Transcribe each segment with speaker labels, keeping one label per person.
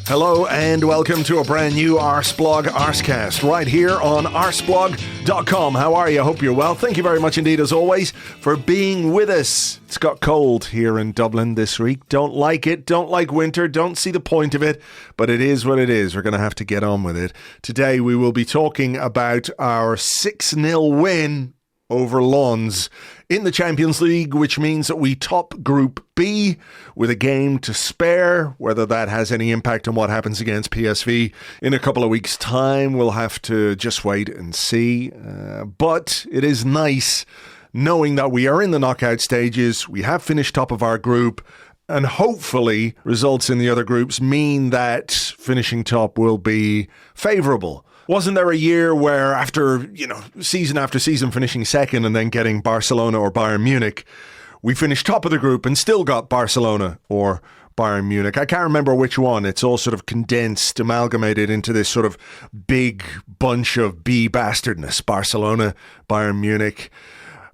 Speaker 1: Hello and welcome to a brand new Arseblog Arsecast right here on arseblog.com. How are you? I hope you're well. Thank you very much indeed, as always, for being with us. It's got cold here in Dublin this week. Don't like it. Don't like winter. Don't see the point of it. But it is what it is. We're going to have to get on with it. Today we will be talking about our 6-0 win over Lens in the Champions League, which means that we top Group B with a game to spare. Whether that has any impact on what happens against PSV in a couple of weeks' time, we'll have to just wait and see. But it is nice knowing that we are in the knockout stages. We have finished top of our group, and hopefully results in the other groups mean that finishing top will be favourable. Wasn't there a year where after, season after season finishing second and then getting Barcelona or Bayern Munich, we finished top of the group and still got Barcelona or Bayern Munich? I can't remember which one. It's all sort of condensed, amalgamated into this sort of big bunch of B bastardness. Barcelona, Bayern Munich.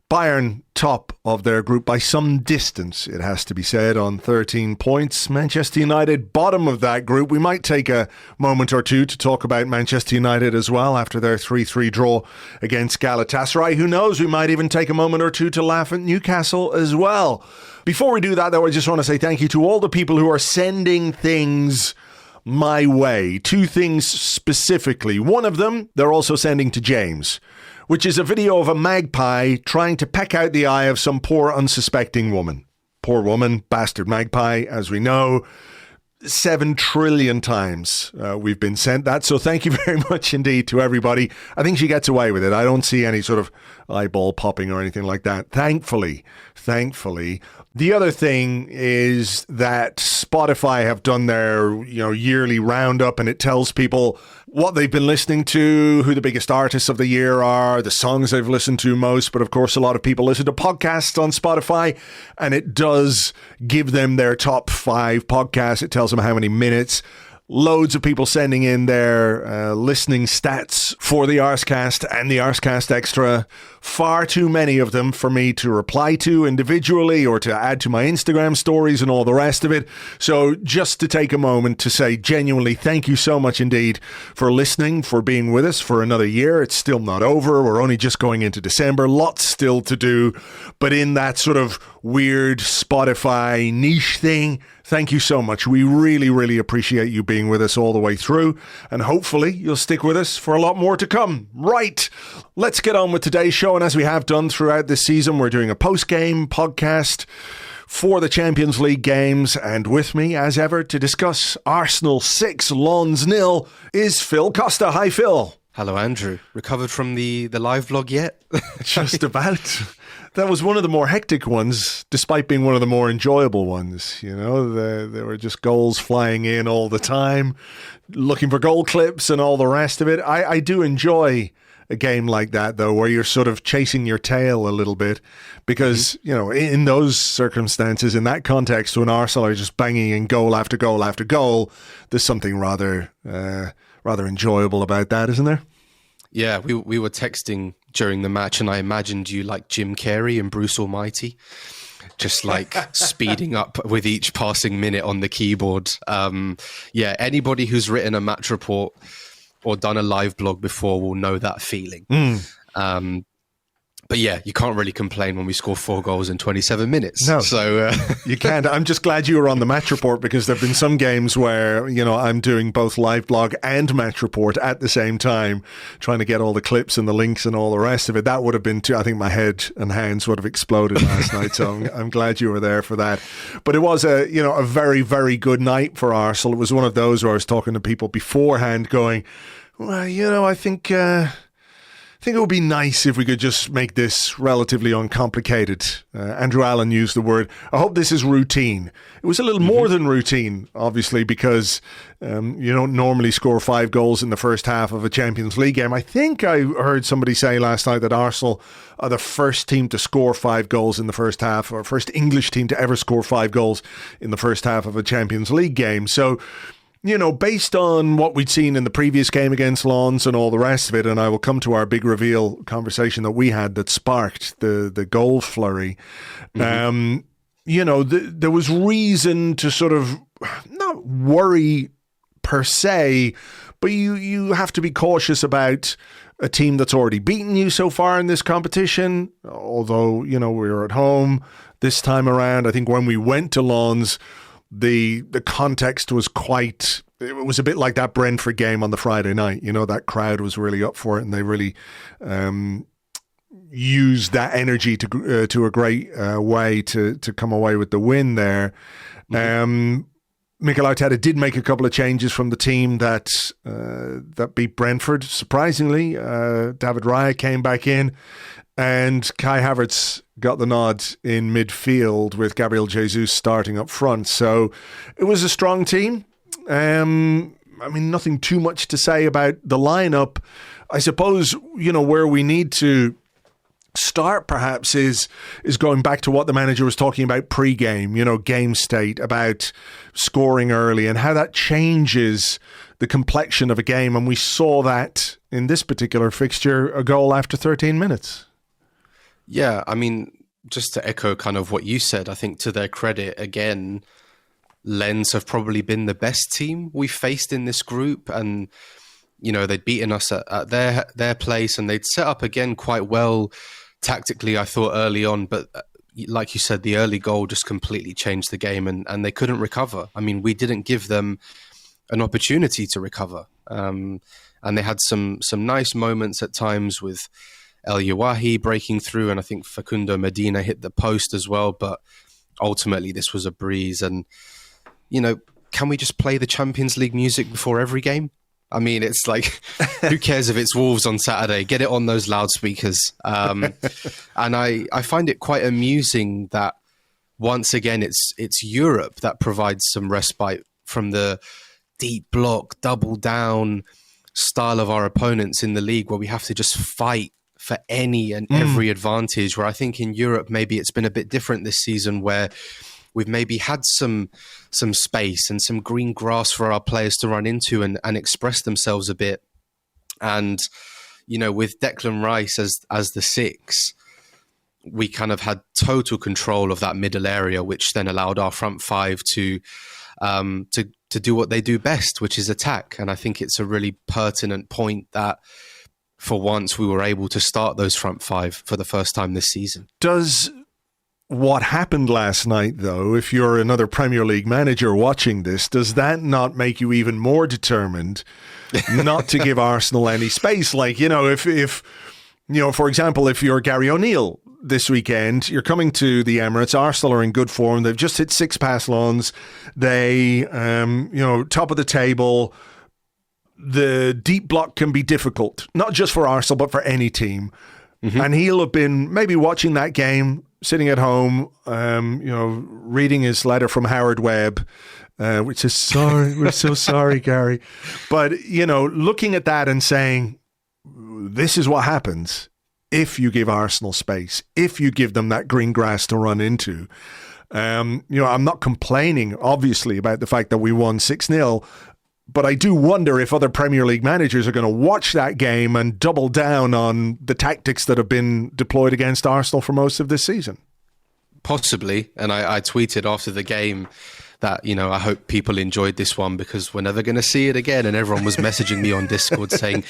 Speaker 1: Bayern top of their group by some distance, it has to be said, on 13 points. Manchester United bottom of that group. We might take a moment or two to talk about Manchester United as well after their 3-3 draw against Galatasaray. Who knows, we might even take a moment or two to laugh at Newcastle as well. Before we do that, though, I just want to say thank you to all the people who are sending things my way. Two things specifically. One of them, they're also sending to James, which is a video of a magpie trying to peck out the eye of some poor unsuspecting woman. Poor woman, bastard magpie, as we know. 7 trillion times we've been sent that, so thank you very much indeed to everybody. I think she gets away with it. I don't see any sort of eyeball popping or anything like that. Thankfully. The other thing is that Spotify have done their yearly roundup, and it tells people what they've been listening to, who the biggest artists of the year are, the songs they've listened to most. But of course, a lot of people listen to podcasts on Spotify, and it does give them their top 5 podcasts. It tells them how many minutes. Loads of people sending in their listening stats for the Arsecast and the Arsecast Extra. Far too many of them for me to reply to individually or to add to my Instagram stories and all the rest of it. So just to take a moment to say genuinely thank you so much indeed for listening, for being with us for another year. It's still not over. We're only just going into December. Lots still to do. But in that sort of weird Spotify niche thing, thank you so much. We really, really appreciate you being with us all the way through. And hopefully you'll stick with us for a lot more to come. Right. Let's get on with today's show. And as we have done throughout this season, we're doing a post-game podcast for the Champions League games. And with me, as ever, to discuss Arsenal 6, Lens 0 is Phil Costa. Hi, Phil.
Speaker 2: Hello, Andrew. Recovered from the live vlog yet?
Speaker 1: Just about. That was one of the more hectic ones, despite being one of the more enjoyable ones. There were just goals flying in all the time, looking for goal clips and all the rest of it. I do enjoy a game like that, though, where you're sort of chasing your tail a little bit, because, in those circumstances, in that context, when Arsenal are just banging in goal after goal after goal, there's something rather enjoyable about that, isn't there?
Speaker 2: Yeah, we were texting during the match, and I imagined you like Jim Carrey and Bruce Almighty, just like speeding up with each passing minute on the keyboard. Anybody who's written a match report or done a live blog before will know that feeling. But yeah, you can't really complain when we score 4 goals in 27 minutes.
Speaker 1: No,
Speaker 2: so
Speaker 1: you can't. I'm just glad you were on the match report, because there have been some games where, I'm doing both live blog and match report at the same time, trying to get all the clips and the links and all the rest of it. That would have been I think my head and hands would have exploded last night. So I'm glad you were there for that. But it was a very, very good night for Arsenal. It was one of those where I was talking to people beforehand going, well, I think it would be nice if we could just make this relatively uncomplicated. Andrew Allen used the word, I hope this is routine. It was a little more than routine, obviously, because you don't normally score 5 goals in the first half of a Champions League game. I think I heard somebody say last night that Arsenal are the first team to score 5 goals in the first half, or first English team to ever score 5 goals in the first half of a Champions League game. So, based on what we'd seen in the previous game against Lens and all the rest of it, and I will come to our big reveal conversation that we had that sparked the goal flurry, there was reason to sort of not worry per se, but you have to be cautious about a team that's already beaten you so far in this competition. Although, we were at home this time around. I think when we went to Lens, the context was it was a bit like that Brentford game on the Friday night. That crowd was really up for it, and they really used that energy to a great way to come away with the win there. Mikel Arteta did make a couple of changes from the team that beat Brentford. Surprisingly, David Raya came back in, and Kai Havertz got the nod in midfield with Gabriel Jesus starting up front. So it was a strong team. Nothing too much to say about the lineup. I suppose, where we need to start perhaps is going back to what the manager was talking about pre-game, game state, about scoring early and how that changes the complexion of a game. And we saw that in this particular fixture, a goal after 13 minutes.
Speaker 2: Yeah, just to echo kind of what you said, I think to their credit, again, Lens have probably been the best team we faced in this group, and they'd beaten us at their place, and they'd set up again quite well tactically, I thought, early on. But like you said, the early goal just completely changed the game, and they couldn't recover. We didn't give them an opportunity to recover, and they had some nice moments at times with El Yawahi breaking through, and I think Facundo Medina hit the post as well. But ultimately, this was a breeze. And can we just play the Champions League music before every game? It's like, who cares if it's Wolves on Saturday? Get it on those loudspeakers. And I find it quite amusing that once again, it's Europe that provides some respite from the deep block, double down style of our opponents in the league, where we have to just fight for any and every advantage. Where I think in Europe, maybe it's been a bit different this season, where we've maybe had some space and some green grass for our players to run into and express themselves a bit. And, with Declan Rice as the 6, we kind of had total control of that middle area, which then allowed our front 5 to do what they do best, which is attack. And I think it's a really pertinent point that for once we were able to start those front 5 for the first time this season.
Speaker 1: Does what happened last night, though, if you're another Premier League manager watching this, does that not make you even more determined not to give Arsenal any space? Like, if for example, if you're Gary O'Neill this weekend, you're coming to the Emirates, Arsenal are in good form, they've just hit 6 pass lawns, they, top of the table, the deep block can be difficult, not just for Arsenal, but for any team. And he'll have been maybe watching that game, sitting at home, reading his letter from Howard Webb, which is sorry, we're so sorry, Gary. But, looking at that and saying, this is what happens if you give Arsenal space, if you give them that green grass to run into. I'm not complaining, obviously, about the fact that we won 6-0, but I do wonder if other Premier League managers are going to watch that game and double down on the tactics that have been deployed against Arsenal for most of this season.
Speaker 2: Possibly. And I tweeted after the game that, I hope people enjoyed this one because we're never going to see it again. And everyone was messaging me on Discord saying,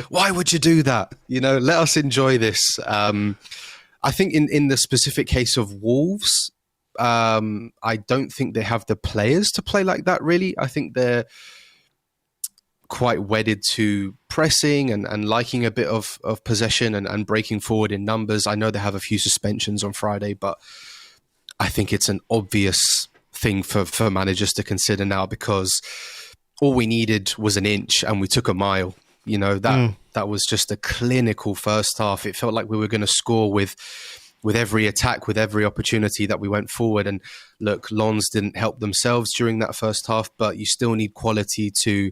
Speaker 2: why would you do that? Let us enjoy this. I think in the specific case of Wolves, I don't think they have the players to play like that, really. I think they're quite wedded to pressing and liking a bit of possession and breaking forward in numbers. I know they have a few suspensions on Friday, but I think it's an obvious thing for managers to consider now, because all we needed was an inch and we took a mile. That was just a clinical first half. It felt like we were going to score with every attack, with every opportunity that we went forward. And look, Lens didn't help themselves during that first half, but you still need quality to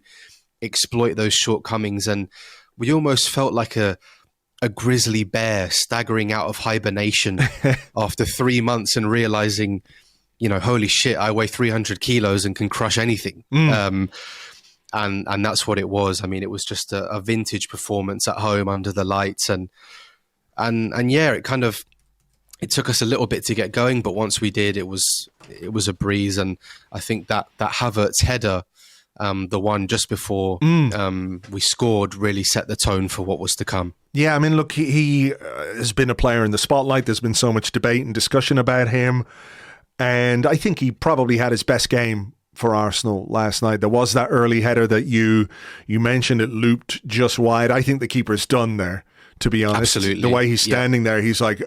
Speaker 2: exploit those shortcomings. And we almost felt like a grizzly bear staggering out of hibernation after 3 months and realizing, holy shit, I weigh 300 kilos and can crush anything. And that's what it was. It was just a vintage performance at home under the lights. And yeah, it took us a little bit to get going, but once we did, it was a breeze. And I think that Havertz header, The one just before we scored really set the tone for what was to come.
Speaker 1: Yeah, I mean, look, he has been a player in the spotlight. There's been so much debate and discussion about him. And I think he probably had his best game for Arsenal last night. There was that early header that you mentioned. It looped just wide. I think the keeper's done there, to be honest.
Speaker 2: Absolutely.
Speaker 1: The way he's standing there, he's like,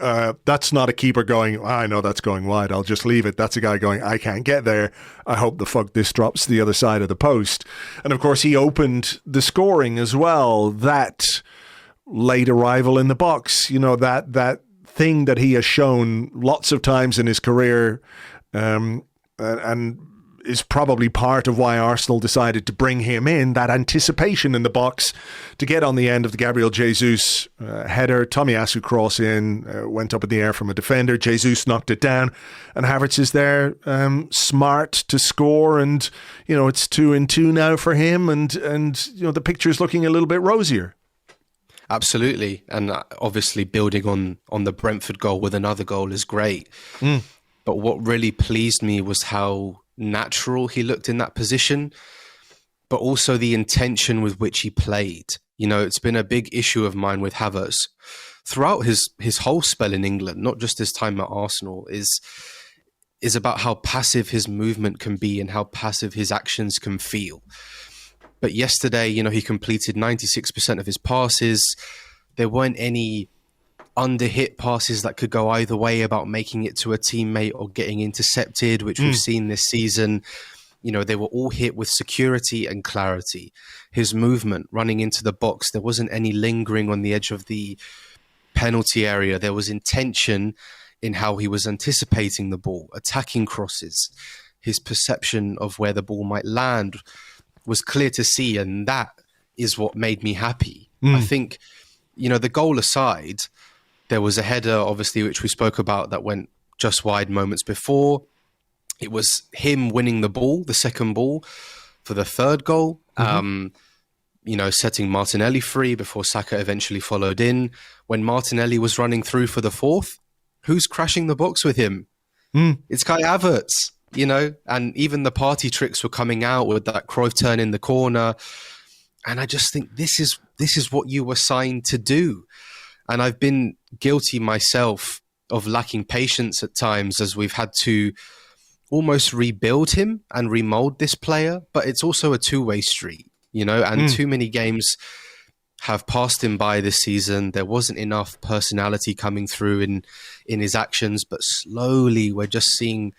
Speaker 1: that's not a keeper going, I know that's going wide, I'll just leave it. That's a guy going, I can't get there. I hope the fuck this drops to the other side of the post. And of course, he opened the scoring as well. That late arrival in the box, that thing that he has shown lots of times in his career, and is probably part of why Arsenal decided to bring him in, that anticipation in the box to get on the end of the Gabriel Jesus header. Tomiyasu cross in, went up in the air from a defender. Jesus knocked it down, and Havertz is there, smart to score, and it's 2-2 now for him, and the picture's looking a little bit rosier.
Speaker 2: Absolutely, and obviously building on the Brentford goal with another goal is great. But what really pleased me was how natural he looked in that position, but also the intention with which he played. It's been a big issue of mine with Havertz throughout his whole spell in England, not just his time at Arsenal, is about how passive his movement can be and how passive his actions can feel. But yesterday, he completed 96% of his passes. There weren't any under-hit passes that could go either way about making it to a teammate or getting intercepted, which we've seen this season. They were all hit with security and clarity. His movement running into the box, there wasn't any lingering on the edge of the penalty area. There was intention in how he was anticipating the ball, attacking crosses. His perception of where the ball might land was clear to see, and that is what made me happy. I think, the goal aside, there was a header, obviously, which we spoke about that went just wide moments before. It was him winning the ball, the second ball, for the third goal, setting Martinelli free before Saka eventually followed in. When Martinelli was running through for the fourth, who's crashing the box with him? It's Kai Havertz, and even the party tricks were coming out with that Cruyff turn in the corner. And I just think this is what you were signed to do. And I've been guilty myself of lacking patience at times as we've had to almost rebuild him and remold this player. But it's also a two-way street, and too many games have passed him by this season. There wasn't enough personality coming through in his actions, but slowly we're just seeing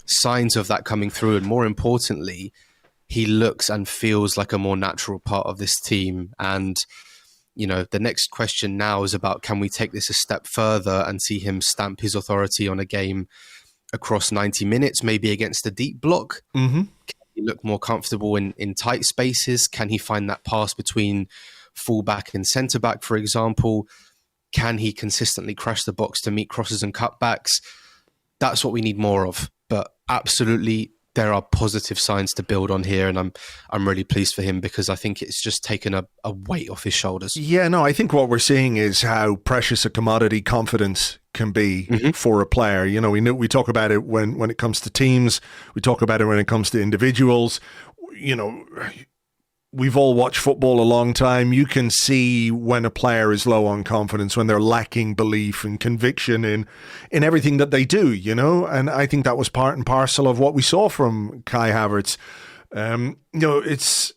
Speaker 2: signs of that coming through. And more importantly, he looks and feels like a more natural part of this team. And the next question now is about, can we take this a step further and see him stamp his authority on a game across 90 minutes, maybe against a deep block? Can he look more comfortable in tight spaces? Can he find that pass between fullback and centre-back, for example? Can he consistently crash the box to meet crosses and cutbacks? That's what we need more of. But absolutely, there are positive signs to build on here, and I'm really pleased for him because I think it's just taken a weight off his shoulders. Yeah, no, I think what we're seeing is how precious a commodity confidence can be for a player. We talk about it when it comes to teams. We talk about it when it comes to individuals. We've all watched football a long time. You can see when a player is low on confidence, when they're lacking belief and conviction in everything that they do, and I think that was part and parcel of what we saw from Kai Havertz. It's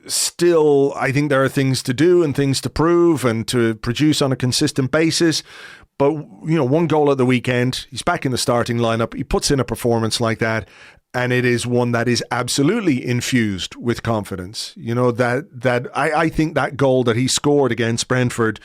Speaker 2: still, I think there are things to do and things to prove and to produce on a consistent basis. But, one goal at the weekend, he's back in the starting lineup. He puts in a performance like that. And it is one that is absolutely infused with confidence. I think that goal that he scored against Brentford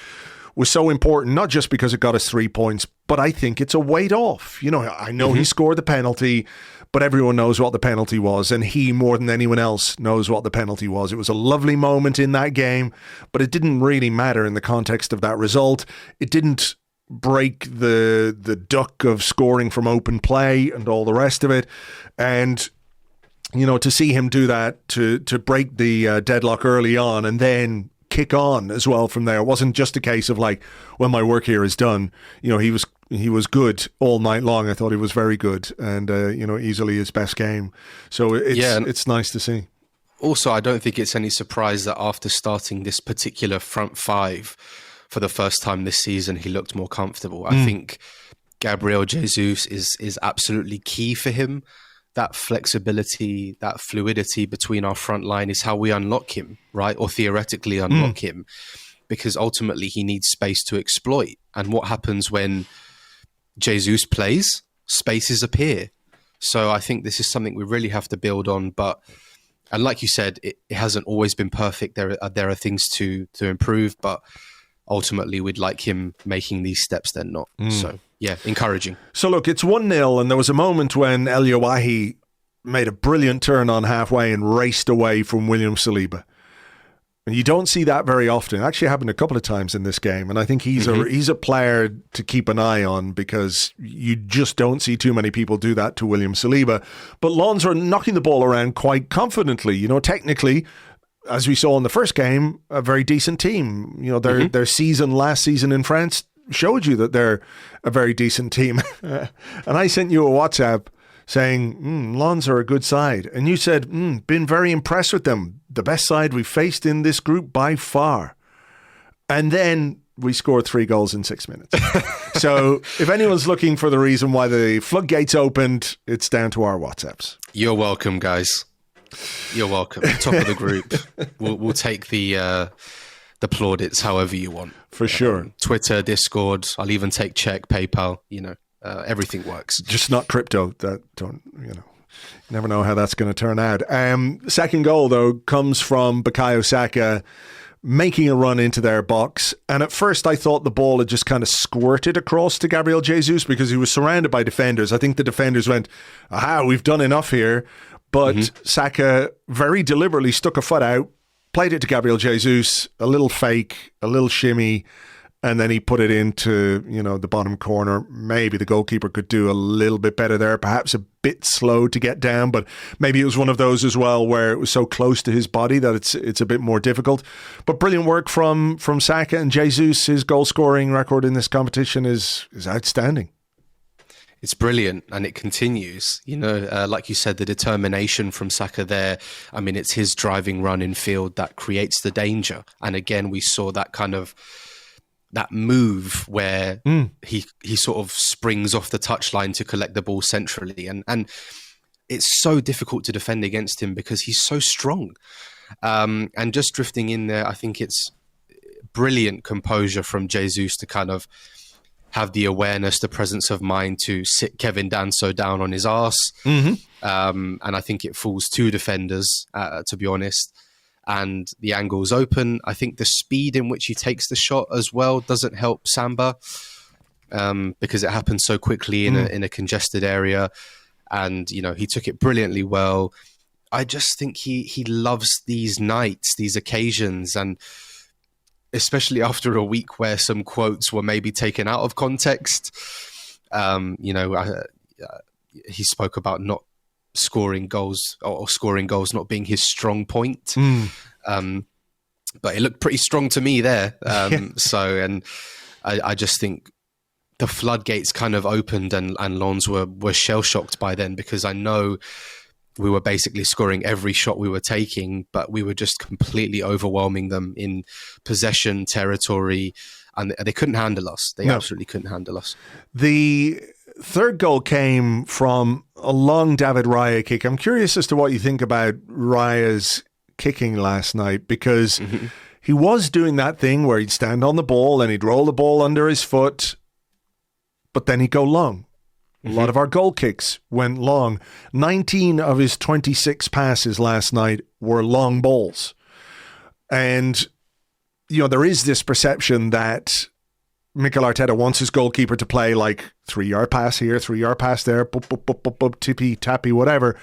Speaker 2: was so important, not just because it got us 3 points, but I think it's a weight off. I know he scored the penalty, but everyone knows what the penalty was. And he, more than anyone else, knows what the penalty was. It was a lovely moment in that game, but it didn't really matter in the context of that result. It didn't break the duck of scoring from open play and all the rest of it. And, to see him do that, to break the deadlock early on and then kick on as well from there. It wasn't just a case of like, well, my work here is done. He was good all night long. I thought he was very good and, easily his best game. So it's nice to see. Also, I don't think it's any surprise that after starting this particular front five for the first time this season, he looked more comfortable. I think Gabriel Jesus is absolutely key for him. That flexibility, that fluidity between our front line is how we unlock him, right? Or theoretically unlock him, because ultimately he needs space to exploit. And what happens when Jesus plays? Spaces appear. So I think this is something we really have to build on. And like you said, it hasn't always been perfect. There are things to improve, but ultimately we'd like him making these steps then not. So yeah, encouraging.
Speaker 1: So look, it's 1-0 and there was a moment when El Yawahi made a brilliant turn on halfway and raced away from William Saliba. And you don't see that very often. It actually happened a couple of times in this game. And I think he's a player to keep an eye on, because you just don't see too many people do that to William Saliba. But Lens are knocking the ball around quite confidently. You know, technically, as we saw in the first game, a very decent team. You know, their season last season in France showed you that they're a very decent team. And I sent you a WhatsApp saying, Lens are a good side. And you said, been very impressed with them. The best side we've faced in this group by far. And then we scored 3 goals in 6 minutes. So if anyone's looking for the reason why the floodgates opened, it's down to our WhatsApps.
Speaker 2: You're welcome, guys. You're welcome. Top of the group. We'll take the plaudits however you want.
Speaker 1: For sure.
Speaker 2: Twitter, Discord. I'll even take check, PayPal. You know, everything works.
Speaker 1: Just not crypto. You never know how that's going to turn out. Second goal, though, comes from Bukayo Saka making a run into their box. And at first I thought the ball had just kind of squirted across to Gabriel Jesus because he was surrounded by defenders. I think the defenders went, aha, we've done enough here. But Saka very deliberately stuck a foot out, played it to Gabriel Jesus, a little fake, a little shimmy, and then he put it into, the bottom corner. Maybe the goalkeeper could do a little bit better there, perhaps a bit slow to get down, but maybe it was one of those as well where it was so close to his body that it's a bit more difficult. But brilliant work from Saka and Jesus. His goal scoring record in this competition is outstanding.
Speaker 2: It's brilliant, and it continues. Like you said, the determination from Saka there. I mean, it's his driving run in field that creates the danger. And again, we saw that kind of that move where he sort of springs off the touchline to collect the ball centrally. And it's so difficult to defend against him because he's so strong. And just drifting in there, I think it's brilliant composure from Jesus to kind of have the awareness, the presence of mind to sit Kevin Danso down on his arse. And I think it fools 2 defenders, to be honest. And the angle's open. I think the speed in which he takes the shot as well doesn't help Samba because it happens so quickly in a congested area. And, he took it brilliantly well. I just think he loves these nights, these occasions, and especially after a week where some quotes were maybe taken out of context. He spoke about not scoring goals or scoring goals not being his strong point. But it looked pretty strong to me there. So, and I just think the floodgates kind of opened and Lens were shell-shocked by then, because I know we were basically scoring every shot we were taking, but we were just completely overwhelming them in possession, territory, and they couldn't handle us. They absolutely couldn't handle us.
Speaker 1: The third goal came from a long David Raya kick. I'm curious as to what you think about Raya's kicking last night, because he was doing that thing where he'd stand on the ball and he'd roll the ball under his foot, but then he'd go long. A lot of our goal kicks went long. 19 of his 26 passes last night were long balls. And, there is this perception that Mikel Arteta wants his goalkeeper to play like 3-yard pass here, 3-yard pass there, tippy, tappy, whatever.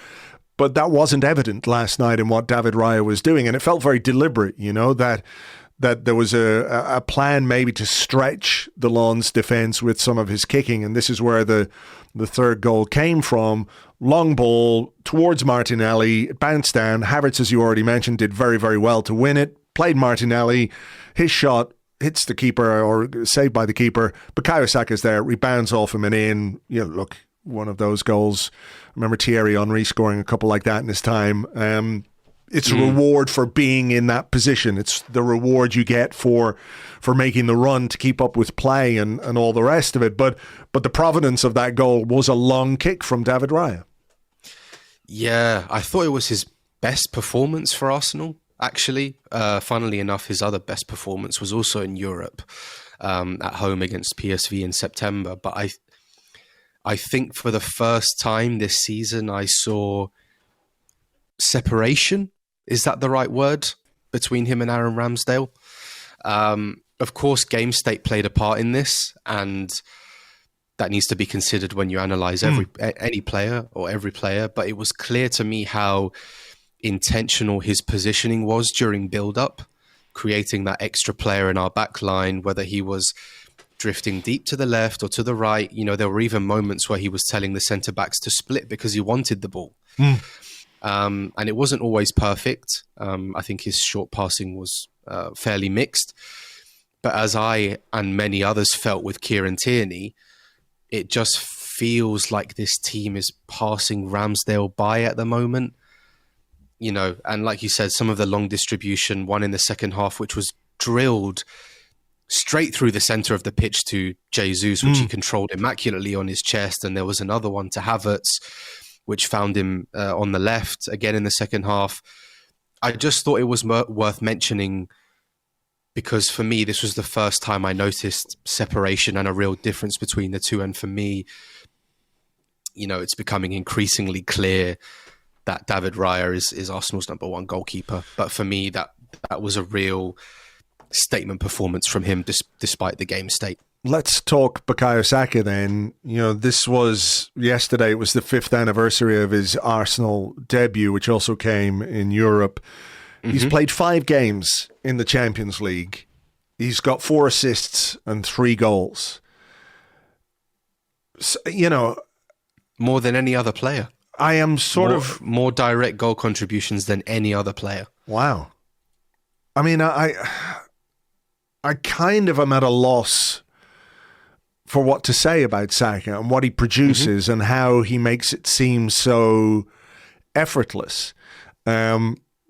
Speaker 1: But that wasn't evident last night in what David Raya was doing. And it felt very deliberate, that there was a plan maybe to stretch the Lens defence with some of his kicking. And this is where the third goal came from. Long ball towards Martinelli, it bounced down. Havertz, as you already mentioned, did very, very well to win it. Played Martinelli. His shot hits the keeper, or saved by the keeper. Bukayo Saka's there, rebounds off him and in. Look, one of those goals. I remember Thierry Henry scoring a couple like that in his time. it's a reward for being in that position. It's the reward you get for making the run to keep up with play and all the rest of it. But the provenance of that goal was a long kick from David Raya.
Speaker 2: Yeah, I thought it was his best performance for Arsenal, actually. Funnily enough, his other best performance was also in Europe, at home against PSV in September. But I think for the first time this season, I saw separation. Is that the right word? Between him and Aaron Ramsdale. Of course, game state played a part in this, and that needs to be considered when you analyse any player or every player. But it was clear to me how intentional his positioning was during build-up, creating that extra player in our back line, whether he was drifting deep to the left or to the right. You know, there were even moments where he was telling the centre-backs to split because he wanted the ball. And it wasn't always perfect. I think his short passing was fairly mixed. But as I and many others felt with Kieran Tierney, it just feels like this team is passing Ramsdale by at the moment. You know, and like you said, some of the long distribution, one in the second half, which was drilled straight through the centre of the pitch to Jesus, which he controlled immaculately on his chest. And there was another one to Havertz, which found him on the left again in the second half. I just thought it was worth mentioning because for me, this was the first time I noticed separation and a real difference between the two. And for me, you know, it's becoming increasingly clear that David Raya is Arsenal's number one goalkeeper. But for me, that was a real statement performance from him despite the game state.
Speaker 1: Let's talk Bukayo Saka then. You know, yesterday was the 5th anniversary of his Arsenal debut, which also came in Europe. He's played 5 games in the Champions League. He's got 4 assists and 3 goals. So, you know,
Speaker 2: more than any other player.
Speaker 1: I am
Speaker 2: more direct goal contributions than any other player.
Speaker 1: Wow. I mean, I kind of am at a loss for what to say about Saka and what he produces and how he makes it seem so effortless.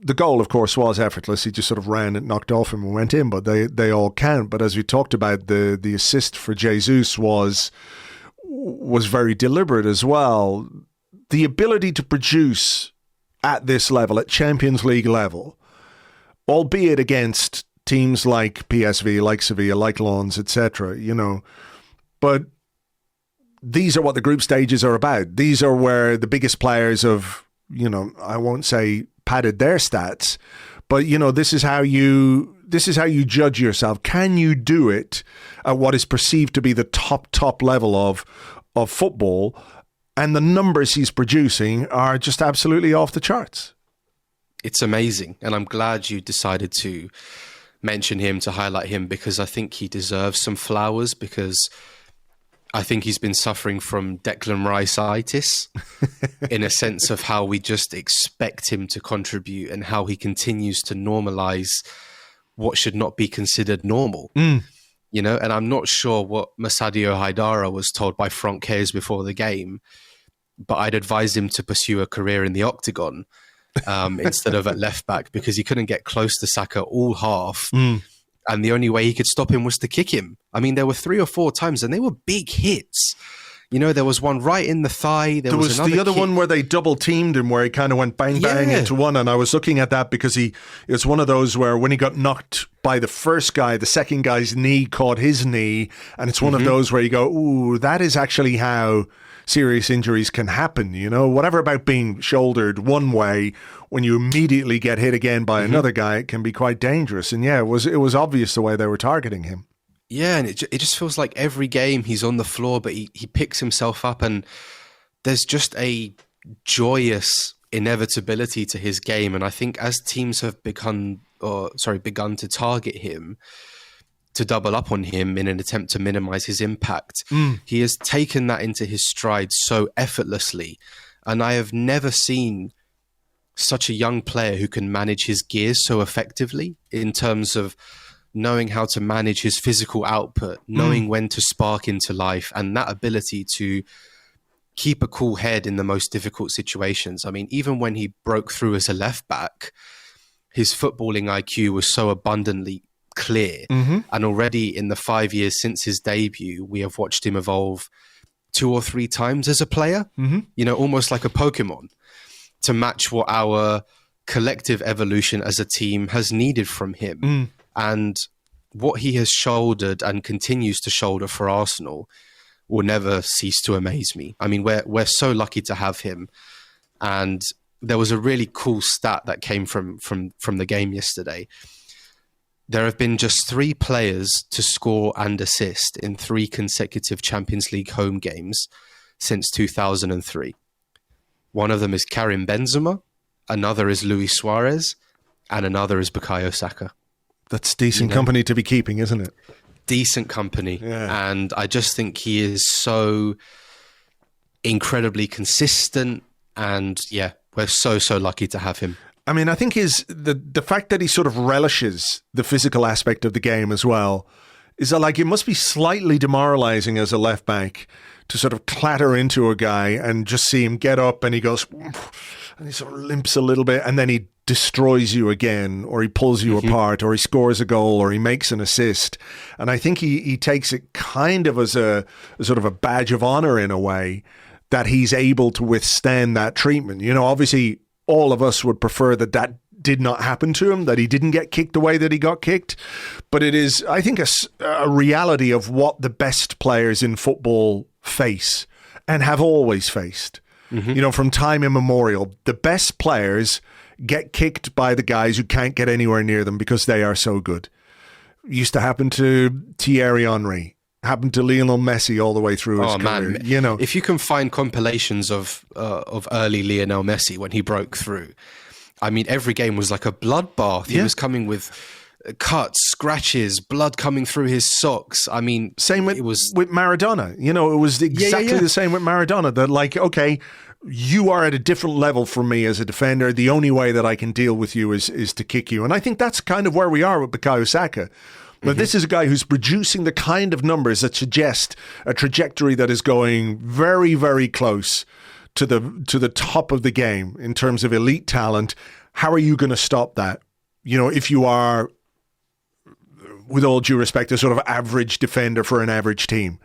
Speaker 1: The goal, of course, was effortless. He just sort of ran and knocked off him and went in, but they all count. But as we talked about, the assist for Jesus was very deliberate as well. The ability to produce at this level, at Champions League level, albeit against teams like PSV, like Sevilla, like Lens, etc., you know, but these are what the group stages are about. These are where the biggest players have, you know, I won't say padded their stats, but, you know, this is how you judge yourself. Can you do it at what is perceived to be the top level of football? And the numbers he's producing are just absolutely off the charts.
Speaker 2: It's amazing. And I'm glad you decided to mention him, to highlight him, because I think he deserves some flowers, because I think he's been suffering from Declan Rice-itis in a sense of how we just expect him to contribute and how he continues to normalize what should not be considered normal. You know, and I'm not sure what Masadio Haidara was told by Franck Hayes before the game, but I'd advise him to pursue a career in the octagon instead of at left back, because he couldn't get close to Saka all half. And the only way he could stop him was to kick him. I mean, there were 3 or 4 times and they were big hits. You know, there was one right in the thigh. There was
Speaker 1: the other
Speaker 2: kick.
Speaker 1: one where they double teamed him, where he kind of went bang into one. And I was looking at that because it was one of those where when he got knocked by the first guy, the second guy's knee caught his knee. And it's one of those where you go, ooh, that is actually how serious injuries can happen. You know, whatever about being shouldered one way, when you immediately get hit again by another guy, it can be quite dangerous. And yeah, it was obvious the way they were targeting him.
Speaker 2: Yeah, and it just feels like every game he's on the floor, but he picks himself up, and there's just a joyous inevitability to his game. And I think as teams have begun to target him, to double up on him in an attempt to minimize his impact, he has taken that into his stride so effortlessly. And I have never seen such a young player who can manage his gears so effectively in terms of knowing how to manage his physical output, knowing when to spark into life, and that ability to keep a cool head in the most difficult situations. I mean, even when he broke through as a left back, his footballing IQ was so abundantly clear. And already in the 5 years since his debut, we have watched him evolve 2 or 3 times as a player, almost like a Pokemon, to match what our collective evolution as a team has needed from him. And what he has shouldered and continues to shoulder for Arsenal will never cease to amaze me. I mean, we're so lucky to have him. And there was a really cool stat that came from the game yesterday. There have been just 3 players to score and assist in 3 consecutive Champions League home games since 2003. One of them is Karim Benzema, another is Luis Suarez, and another is Bukayo Saka.
Speaker 1: That's decent company to be keeping, isn't it?
Speaker 2: Decent company. Yeah. And I just think he is so incredibly consistent, and we're so lucky to have him.
Speaker 1: I mean, I think the fact that he sort of relishes the physical aspect of the game as well is that, like, it must be slightly demoralizing as a left back to sort of clatter into a guy and just see him get up and he goes, and he sort of limps a little bit, and then he destroys you again, or he pulls you apart, or he scores a goal, or he makes an assist. And I think he takes it kind of as a sort of a badge of honor in a way, that he's able to withstand that treatment. Obviously all of us would prefer that did not happen to him, that he didn't get kicked the way that he got kicked. But it is, I think, a reality of what the best players in football face and have always faced. From time immemorial, the best players get kicked by the guys who can't get anywhere near them because they are so good. It used to happen to Thierry Henry, happened to Lionel Messi all the way through his career.
Speaker 2: Man. If you can find compilations of early Lionel Messi when he broke through, I mean, every game was like a bloodbath. He was coming with cuts, scratches, blood coming through his socks. I mean,
Speaker 1: same with Maradona. It was exactly the same with Maradona. That, like, okay, you are at a different level from me as a defender. The only way that I can deal with you is to kick you. And I think that's kind of where we are with Bukayo Saka. But this is a guy who's producing the kind of numbers that suggest a trajectory that is going very, very close to the top of the game in terms of elite talent. How are you going to stop that? If you are, with all due respect, a sort of average defender for an average team.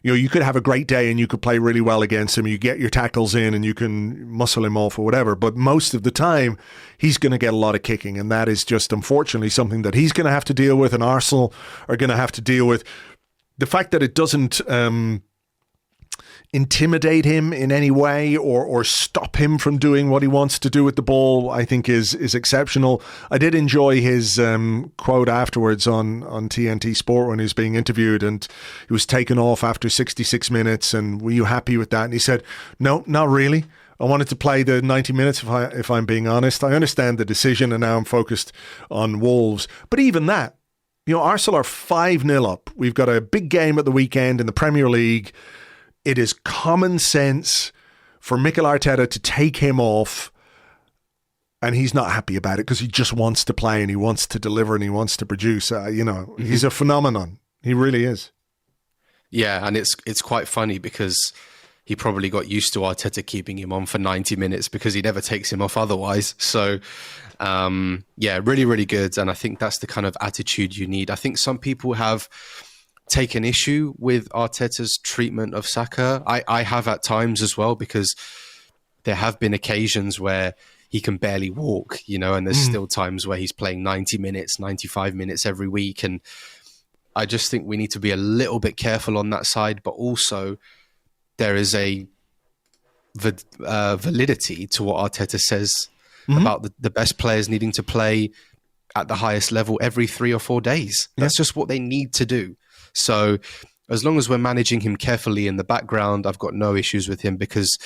Speaker 1: You could have a great day and you could play really well against him. You get your tackles in and you can muscle him off or whatever. But most of the time, he's going to get a lot of kicking. And that is just, unfortunately, something that he's going to have to deal with, and Arsenal are going to have to deal with. The fact that it doesn't intimidate him in any way or stop him from doing what he wants to do with the ball, I think is exceptional. I did enjoy his quote afterwards on TNT Sport when he was being interviewed, and he was taken off after 66 minutes. And were you happy with that? And he said, no, not really. I wanted to play the 90 minutes, if I'm being honest. I understand the decision, and now I'm focused on Wolves. But even that, Arsenal are 5-0 up. We've got a big game at the weekend in the Premier League. It is common sense for Mikel Arteta to take him off, and he's not happy about it because he just wants to play and he wants to deliver and he wants to produce. He's a phenomenon. He really is.
Speaker 2: Yeah, and it's quite funny because he probably got used to Arteta keeping him on for 90 minutes because he never takes him off otherwise. So, really, really good. And I think that's the kind of attitude you need. I think some people have taken issue with Arteta's treatment of Saka. I have at times as well, because there have been occasions where he can barely walk, and there's still times where he's playing 90 minutes, 95 minutes every week. And I just think we need to be a little bit careful on that side, but also there is a validity to what Arteta says about the best players needing to play at the highest level every 3 or 4 days. That's just what they need to do. So as long as we're managing him carefully in the background, I've got no issues with him because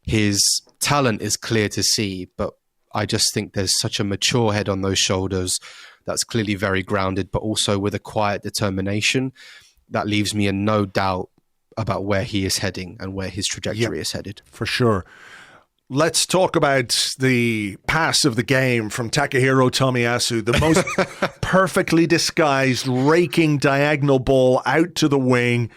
Speaker 2: his talent is clear to see. But I just think there's such a mature head on those shoulders that's clearly very grounded, but also with a quiet determination that leaves me in no doubt about where he is heading and where his trajectory is headed.
Speaker 1: For sure. Let's talk about the pass of the game from Takehiro Tomiyasu, the most perfectly disguised, raking diagonal ball out to the wing,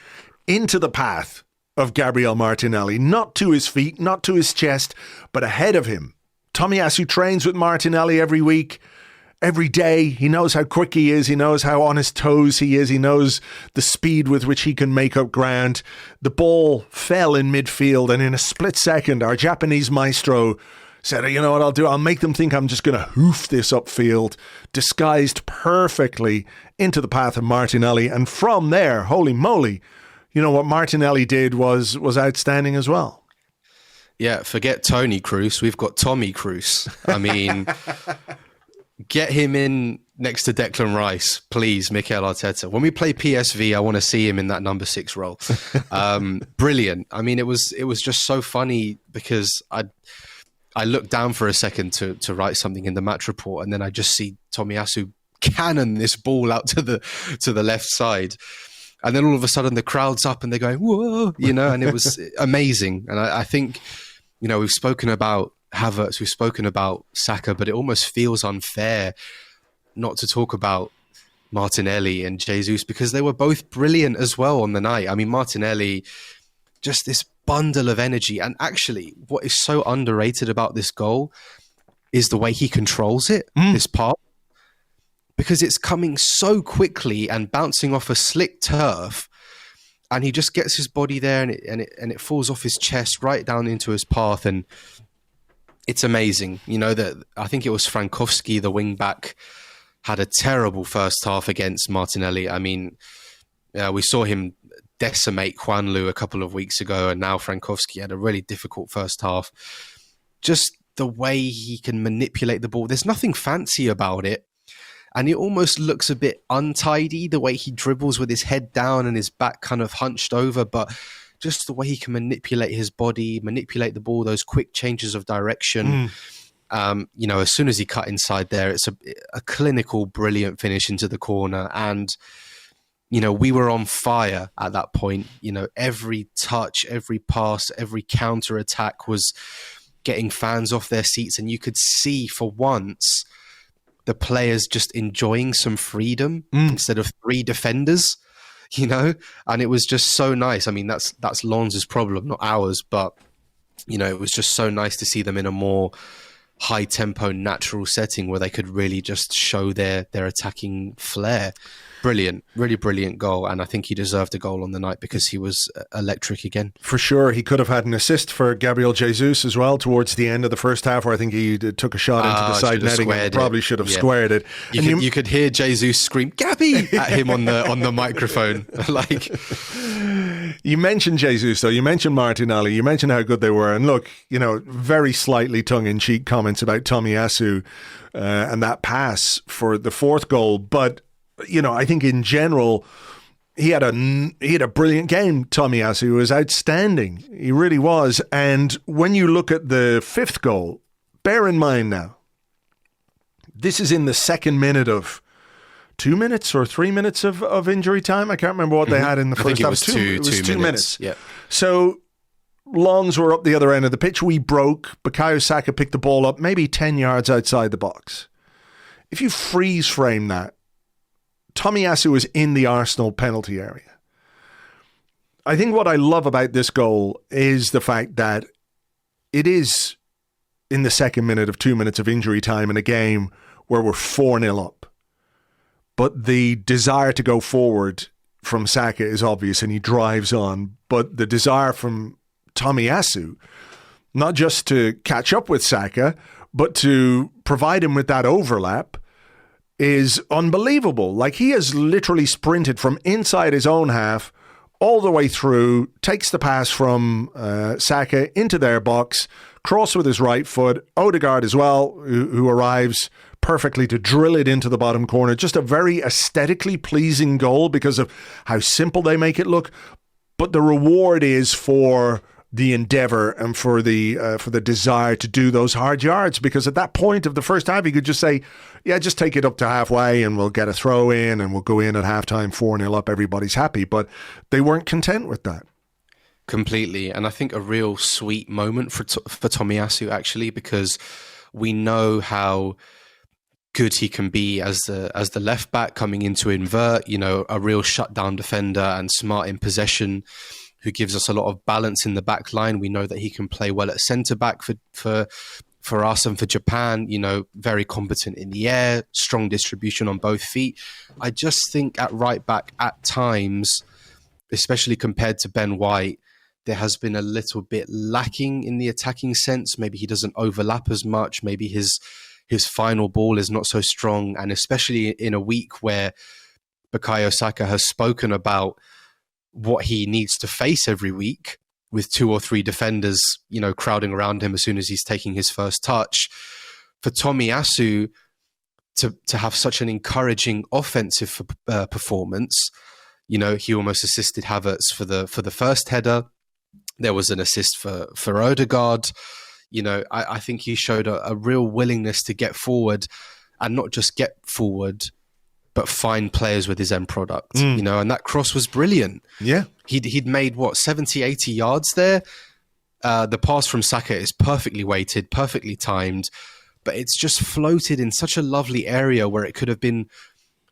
Speaker 1: into the path of Gabriel Martinelli, not to his feet, not to his chest, but ahead of him. Tomiyasu trains with Martinelli every week, every day. He knows how quick he is. He knows how on his toes he is. He knows the speed with which he can make up ground. The ball fell in midfield, and in a split second, our Japanese maestro said, you know what I'll do? I'll make them think I'm just going to hoof this upfield, disguised perfectly into the path of Martinelli. And from there, holy moly, you know what Martinelli did was outstanding as well.
Speaker 2: Yeah, forget Tony Kroos. We've got Tommy Kroos. I mean, get him in next to Declan Rice, please, Mikel Arteta. When we play PSV, I want to see him in that number 6 role. Brilliant. I mean, it was just so funny because I looked down for a second to write something in the match report, and then I just see Tomiyasu cannon this ball out to the left side. And then all of a sudden the crowd's up and they're going, whoa, you know, and it was amazing. And I think, you know, we've spoken about Havertz, we've spoken about Saka, but it almost feels unfair not to talk about Martinelli and Jesus, because they were both brilliant as well on the night. I mean, Martinelli, just this bundle of energy. And actually, what is so underrated about this goal is the way he controls it, this part. Because it's coming so quickly and bouncing off a slick turf, and he just gets his body there, and it falls off his chest right down into his path, and it's amazing. You know, that I think it was Frankowski, the wing back, had a terrible first half against Martinelli. I mean, we saw him decimate Juanlu a couple of weeks ago, and now Frankowski had a really difficult first half. Just the way he can manipulate the ball, there's nothing fancy about it. And it almost looks a bit untidy, the way he dribbles with his head down and his back kind of hunched over. But just the way he can manipulate his body, manipulate the ball, those quick changes of direction. You know, as soon as he cut inside there, it's a clinical, brilliant finish into the corner. And, you know, we were on fire at that point. You know, every touch, every pass, every counter attack was getting fans off their seats. And you could see for once the players just enjoying some freedom instead of 3 defenders, you know? And it was just so nice. I mean, that's Lens' problem, not ours, but, you know, it was just so nice to see them in a more high-tempo, natural setting where they could really just show their attacking flair. Brilliant, really brilliant goal. And I think he deserved a goal on the night because he was electric again. For
Speaker 1: sure. He could have had an assist for Gabriel Jesus as well towards the end of the first half, where I think he took a shot into the side netting and probably should have squared it.
Speaker 2: You could hear Jesus scream, Gabby, at him on the microphone. Like,
Speaker 1: you mentioned Jesus, though. You mentioned Martinelli. You mentioned how good they were. And look, you know, very slightly tongue-in-cheek comments about Tomiyasu and that pass for the 4th goal. But you know, I think in general, he had a brilliant game. Tomiyasu was outstanding. He really was. And when you look at the 5th goal, bear in mind now, this is in the 2nd minute of 2 minutes or 3 minutes of injury time. I can't remember what they had in the first half.
Speaker 2: It was 2 minutes. Yeah.
Speaker 1: So Lens were up the other end of the pitch. We broke. Bukayo Saka picked the ball up, maybe 10 yards outside the box. If you freeze frame that, Tomiyasu was in the Arsenal penalty area. I think what I love about this goal is the fact that it is in the 2nd minute of 2 minutes of injury time in a game where we're 4-0 up. But the desire to go forward from Saka is obvious and he drives on. But the desire from Tomiyasu, not just to catch up with Saka, but to provide him with that overlap, is unbelievable. Like, he has literally sprinted from inside his own half all the way through, takes the pass from Saka into their box, cross with his right foot, Odegaard as well, who arrives perfectly to drill it into the bottom corner. Just a very aesthetically pleasing goal because of how simple they make it look. But the reward is for the endeavour and for the desire to do those hard yards, because at that point of the first half, he could just say, yeah, just take it up to halfway and we'll get a throw in and we'll go in at halftime 4-0 up, everybody's happy. But they weren't content with that.
Speaker 2: Completely. And I think a real sweet moment for Tomiyasu, actually, because we know how good he can be as the left back coming into invert, you know, a real shutdown defender and smart in possession, who gives us a lot of balance in the back line. We know that he can play well at centre-back for us and for Japan, very competent in the air, strong distribution on both feet. I just think at right back at times, especially compared to Ben White, there has been a little bit lacking in the attacking sense. Maybe he doesn't overlap as much. Maybe his final ball is not so strong. And especially in a week where Bukayo Saka has spoken about what he needs to face every week, with 2 or 3 defenders, crowding around him as soon as he's taking his first touch. For Tomiyasu to have such an encouraging offensive performance, he almost assisted Havertz for the first header. There was an assist for Odegaard. I think he showed a real willingness to get forward, and not just get forward, but find players with his end product, and that cross was brilliant.
Speaker 1: Yeah.
Speaker 2: He'd made, 70, 80 yards there. The pass from Saka is perfectly weighted, perfectly timed, but it's just floated in such a lovely area where it could have been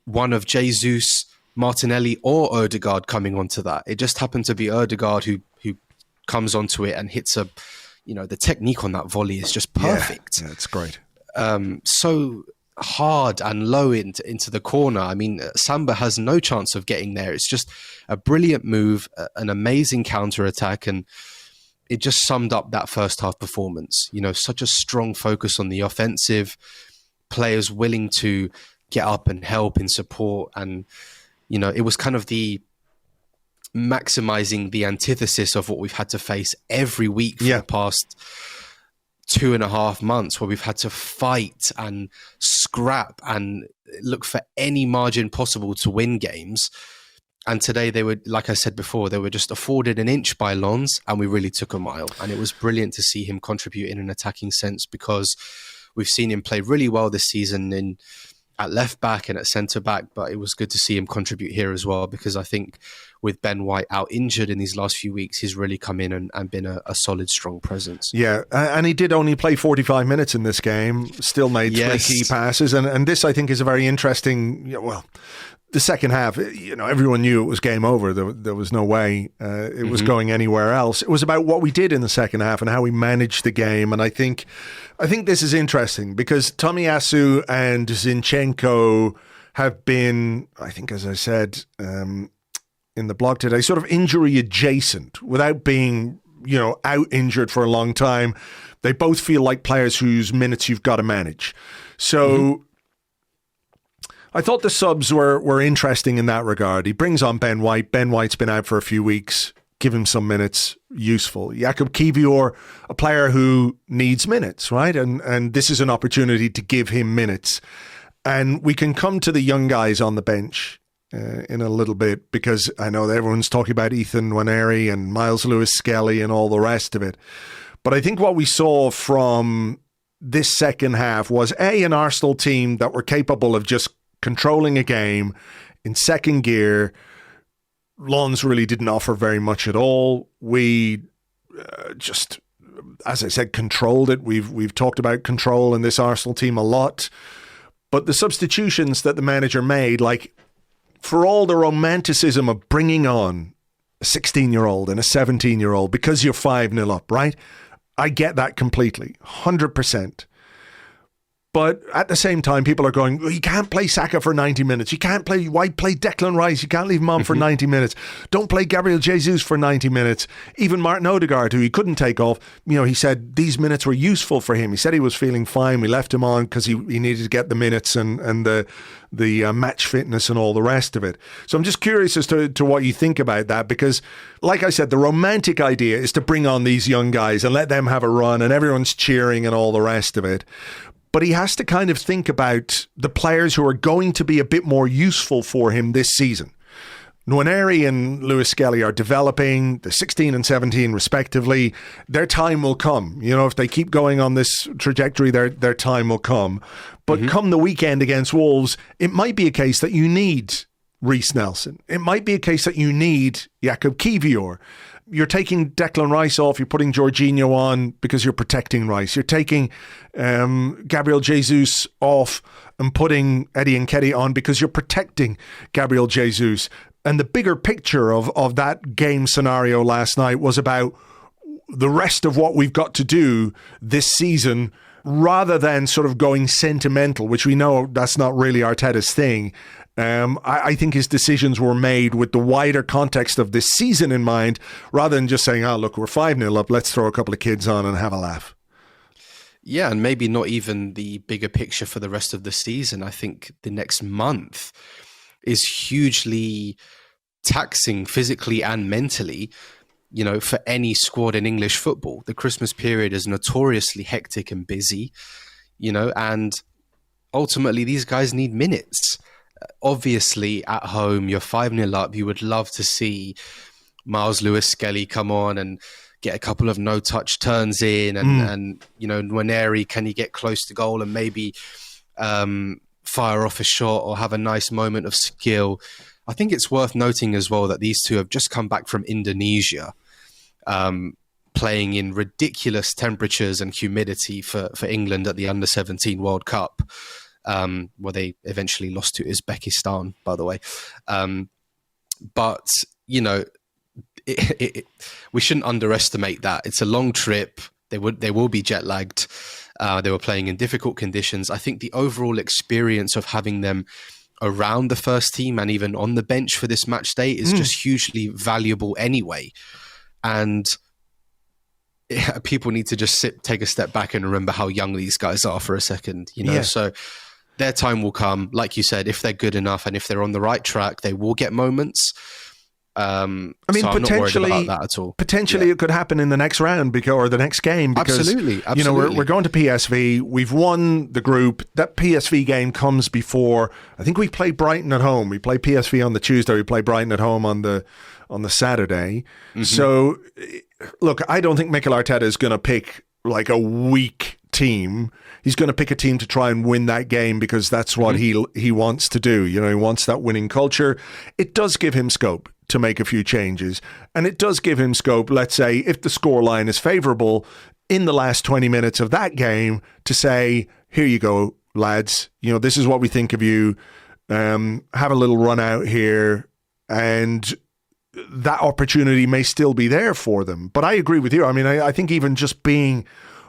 Speaker 2: one of Jesus, Martinelli, or Odegaard coming onto that. It just happened to be Odegaard who comes onto it and hits the technique on that volley is just perfect.
Speaker 1: Yeah, it's great.
Speaker 2: So hard and low into the corner. I mean, Samba has no chance of getting there. It's just a brilliant move, an amazing counter-attack, and it just summed up that first half performance. Such a strong focus on the offensive, players willing to get up and help in support, and it was kind of the maximizing the antithesis of what we've had to face every week for the past 2.5 months, where we've had to fight and scrap and look for any margin possible to win games. And today they were, like I said before, they were just afforded an inch by Lons, and we really took a mile. And it was brilliant to see him contribute in an attacking sense, because we've seen him play really well this season at left back and at centre back, but it was good to see him contribute here as well, because I think with Ben White out injured in these last few weeks, he's really come in and been a solid, strong presence.
Speaker 1: Yeah, and he did only play 45 minutes in this game, still made 3 key passes, and this I think is a very interesting, the second half, everyone knew it was game over. There was no way it was going anywhere else. It was about what we did in the second half and how we managed the game. And I think this is interesting, because Tomiyasu and Zinchenko have been, I think, as I said in the blog today, sort of injury adjacent without being, out injured for a long time. They both feel like players whose minutes you've got to manage. So I thought the subs were interesting in that regard. He brings on Ben White. Ben White's been out for a few weeks. Give him some minutes. Useful. Jakub Kiwior, a player who needs minutes, right? And this is an opportunity to give him minutes. And we can come to the young guys on the bench in a little bit, because I know that everyone's talking about Ethan Nwaneri and Miles Lewis-Skelly and all the rest of it. But I think what we saw from this second half was an Arsenal team that were capable of just controlling a game in second gear. Lons really didn't offer very much at all. We just, as I said, controlled it. We've talked about control in this Arsenal team a lot. But the substitutions that the manager made, like, for all the romanticism of bringing on a 16-year-old and a 17-year-old because you're 5-0 up, right? I get that completely, 100%. But at the same time, people are going, well, you can't play Saka for 90 minutes. Why play Declan Rice? You can't leave him on for 90 minutes. Don't play Gabriel Jesus for 90 minutes. Even Martin Odegaard, who he couldn't take off, he said these minutes were useful for him. He said he was feeling fine. We left him on because he needed to get the minutes and the match fitness and all the rest of it. So I'm just curious as to what you think about that, because, like I said, the romantic idea is to bring on these young guys and let them have a run and everyone's cheering and all the rest of it. But he has to kind of think about the players who are going to be a bit more useful for him this season. Nwaneri and Lewis-Skelly are developing, the 16 and 17 respectively. Their time will come. If they keep going on this trajectory, their time will come. But come the weekend against Wolves, it might be a case that you need Reece Nelson. It might be a case that you need Jakub Kiwior. You're taking Declan Rice off, you're putting Jorginho on because you're protecting Rice. You're taking Gabriel Jesus off and putting Eddie Nketiah on because you're protecting Gabriel Jesus. And the bigger picture of that game scenario last night was about the rest of what we've got to do this season, rather than sort of going sentimental, which we know that's not really Arteta's thing. I think his decisions were made with the wider context of this season in mind, rather than just saying, oh, look, we're 5-0 up, let's throw a couple of kids on and have a laugh.
Speaker 2: Yeah, and maybe not even the bigger picture for the rest of the season. I think the next month is hugely taxing physically and mentally, you know, for any squad in English football. The Christmas period is notoriously hectic and busy, you know, and ultimately these guys need minutes. Obviously, at home, you're 5-0 up. You would love to see Miles Lewis-Skelly come on and get a couple of no-touch turns in, and you know, Nwaneri, can he get close to goal and maybe fire off a shot or have a nice moment of skill? I think it's worth noting as well that these two have just come back from Indonesia, playing in ridiculous temperatures and humidity for England at the Under-17 World Cup, where they eventually lost to Uzbekistan, by the way. But, you know, we shouldn't underestimate that. It's a long trip. They will be jet lagged. They were playing in difficult conditions. I think the overall experience of having them around the first team and even on the bench for this match day is just hugely valuable anyway. And people need to just take a step back and remember how young these guys are for a second, you know? Yeah. So their time will come. Like you said, if they're good enough and if they're on the right track, they will get moments. I mean,
Speaker 1: so
Speaker 2: I'm not worried about that at all.
Speaker 1: Potentially, it could happen in the next round or the next game. Because,
Speaker 2: absolutely.
Speaker 1: You know, we're going to PSV. We've won the group. That PSV game comes before. I think we play Brighton at home. We play PSV on the Tuesday. We play Brighton at home on the Saturday. Mm-hmm. So, look, I don't think Mikel Arteta is going to pick like a weak team. He's going to pick a team to try and win that game because that's what he wants to do. You know, he wants that winning culture. It does give him scope to make a few changes, and it does give him scope, let's say, if the scoreline is favourable in the last 20 minutes of that game, to say, here you go, lads, you know, this is what we think of you, have a little run out here, and that opportunity may still be there for them. But I agree with you. I mean, I think even just being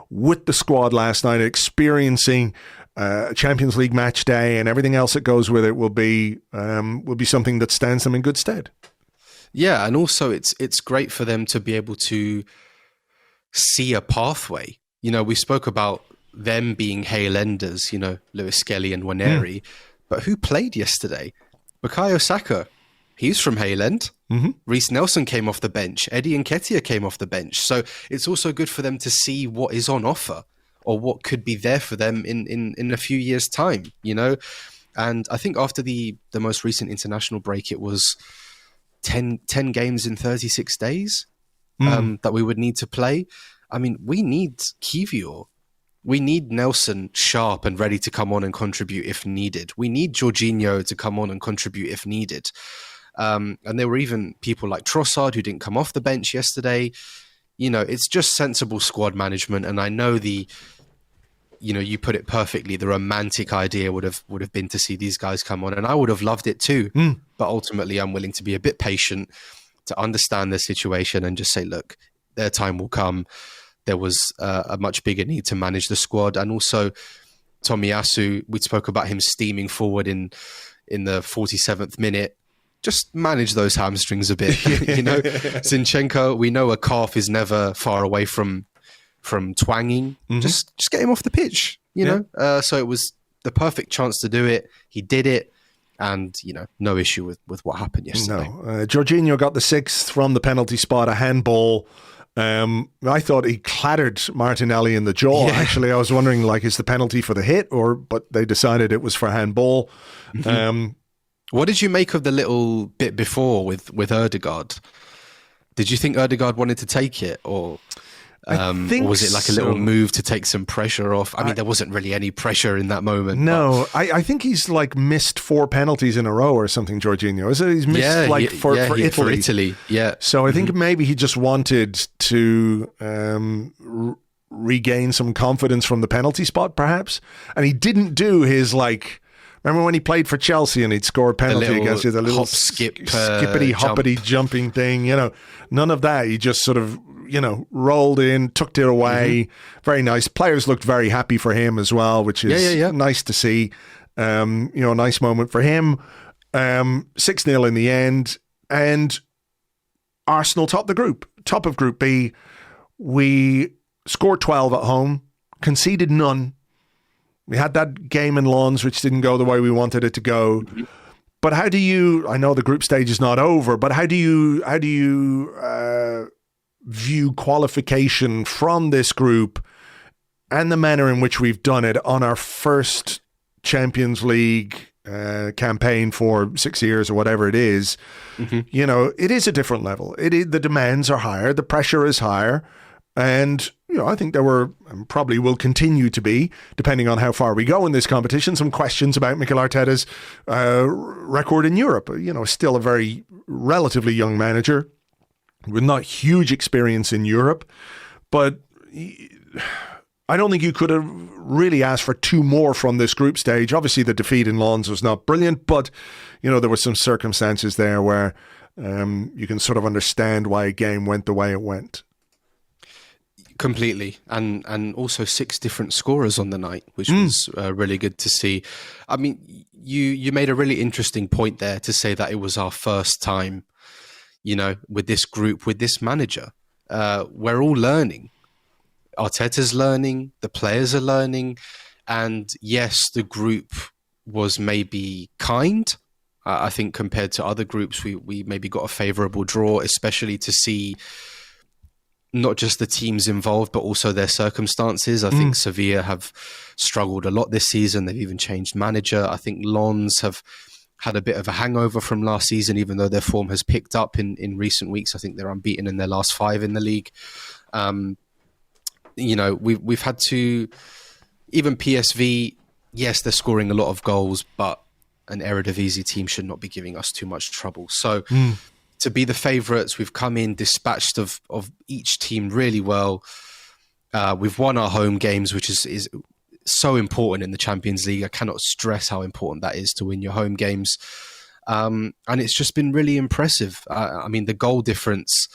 Speaker 1: with the squad last night, experiencing Champions League match day and everything else that goes with it will be something that stands them in good stead.
Speaker 2: Yeah, and also it's great for them to be able to see a pathway. You know, we spoke about them being Hale Enders, you know, Lewis-Skelly and Nwaneri, but who played yesterday? Bukayo Saka. He's from Hale End. Mm-hmm. Reece Nelson came off the bench. Eddie Nketiah came off the bench. So it's also good for them to see what is on offer or what could be there for them in a few years' time, you know? And I think after the most recent international break, it was 10 games in 36 days that we would need to play. I mean, we need Kiwior. We need Nelson sharp and ready to come on and contribute if needed. We need Jorginho to come on and contribute if needed. And there were even people like Trossard who didn't come off the bench yesterday. You know, it's just sensible squad management. And I know you put it perfectly. The romantic idea would have been to see these guys come on, and I would have loved it too. But ultimately, I'm willing to be a bit patient, to understand their situation, and just say, look, their time will come. There was a much bigger need to manage the squad, and also Tomiyasu. We spoke about him steaming forward in the 47th minute. Just manage those hamstrings a bit, you know. Zinchenko, we know a calf is never far away from twanging. Just get him off the pitch, you know. So it was the perfect chance to do it. He did it, and you know, no issue with what happened yesterday.
Speaker 1: No, Jorginho got the 6th from the penalty spot, a handball. I thought he clattered Martinelli in the jaw. Yeah. Actually, I was wondering, like, is the penalty for the hit, but they decided it was for handball.
Speaker 2: What did you make of the little bit before with Odegaard? Did you think Odegaard wanted to take it, or was it like a little move to take some pressure off? I mean, there wasn't really any pressure in that moment.
Speaker 1: No, I think he's like missed 4 penalties in a row or something, Jorginho. Is it? He's missed for Italy.
Speaker 2: For Italy, yeah.
Speaker 1: So I think maybe he just wanted to regain some confidence from the penalty spot, perhaps. And he didn't do his like Remember when he played for Chelsea and he'd score a penalty against you? The little skippity, hoppity, jumping thing. None of that. He just sort of, rolled in, tucked it away. Very nice. Players looked very happy for him as well, which is nice to see. A nice moment for him. 6-0 in the end. And Arsenal top of Group B. We scored 12 at home, conceded none. We had that game in Lens, which didn't go the way we wanted it to go. But how do you, I know the group stage is not over, but how do you view qualification from this group and the manner in which we've done it on our first Champions League campaign for 6 years or whatever it is? It is a different level. The demands are higher, the pressure is higher. And, I think there were, and probably will continue to be, depending on how far we go in this competition, some questions about Mikel Arteta's record in Europe. Still a very relatively young manager with not huge experience in Europe. But I don't think you could have really asked for two more from this group stage. Obviously, the defeat in Lens was not brilliant, but, there were some circumstances there where you can sort of understand why a game went the way it went.
Speaker 2: Completely, and also 6 different scorers on the night, which was really good to see. I mean, you made a really interesting point there to say that it was our first time, with this group, with this manager. We're all learning. Arteta's learning, the players are learning, and yes, the group was maybe kind. I think compared to other groups, we maybe got a favourable draw, especially to see not just the teams involved, but also their circumstances. I think Sevilla have struggled a lot this season. They've even changed manager. I think Lens have had a bit of a hangover from last season, even though their form has picked up in recent weeks. I think they're unbeaten in their last 5 in the league. We've had to, even PSV, yes, they're scoring a lot of goals, but an Eredivisie team should not be giving us too much trouble. So to be the favourites, we've come in dispatched of each team really well. We've won our home games, which is so important in the Champions League. I cannot stress how important that is to win your home games. And it's just been really impressive. I mean, the goal difference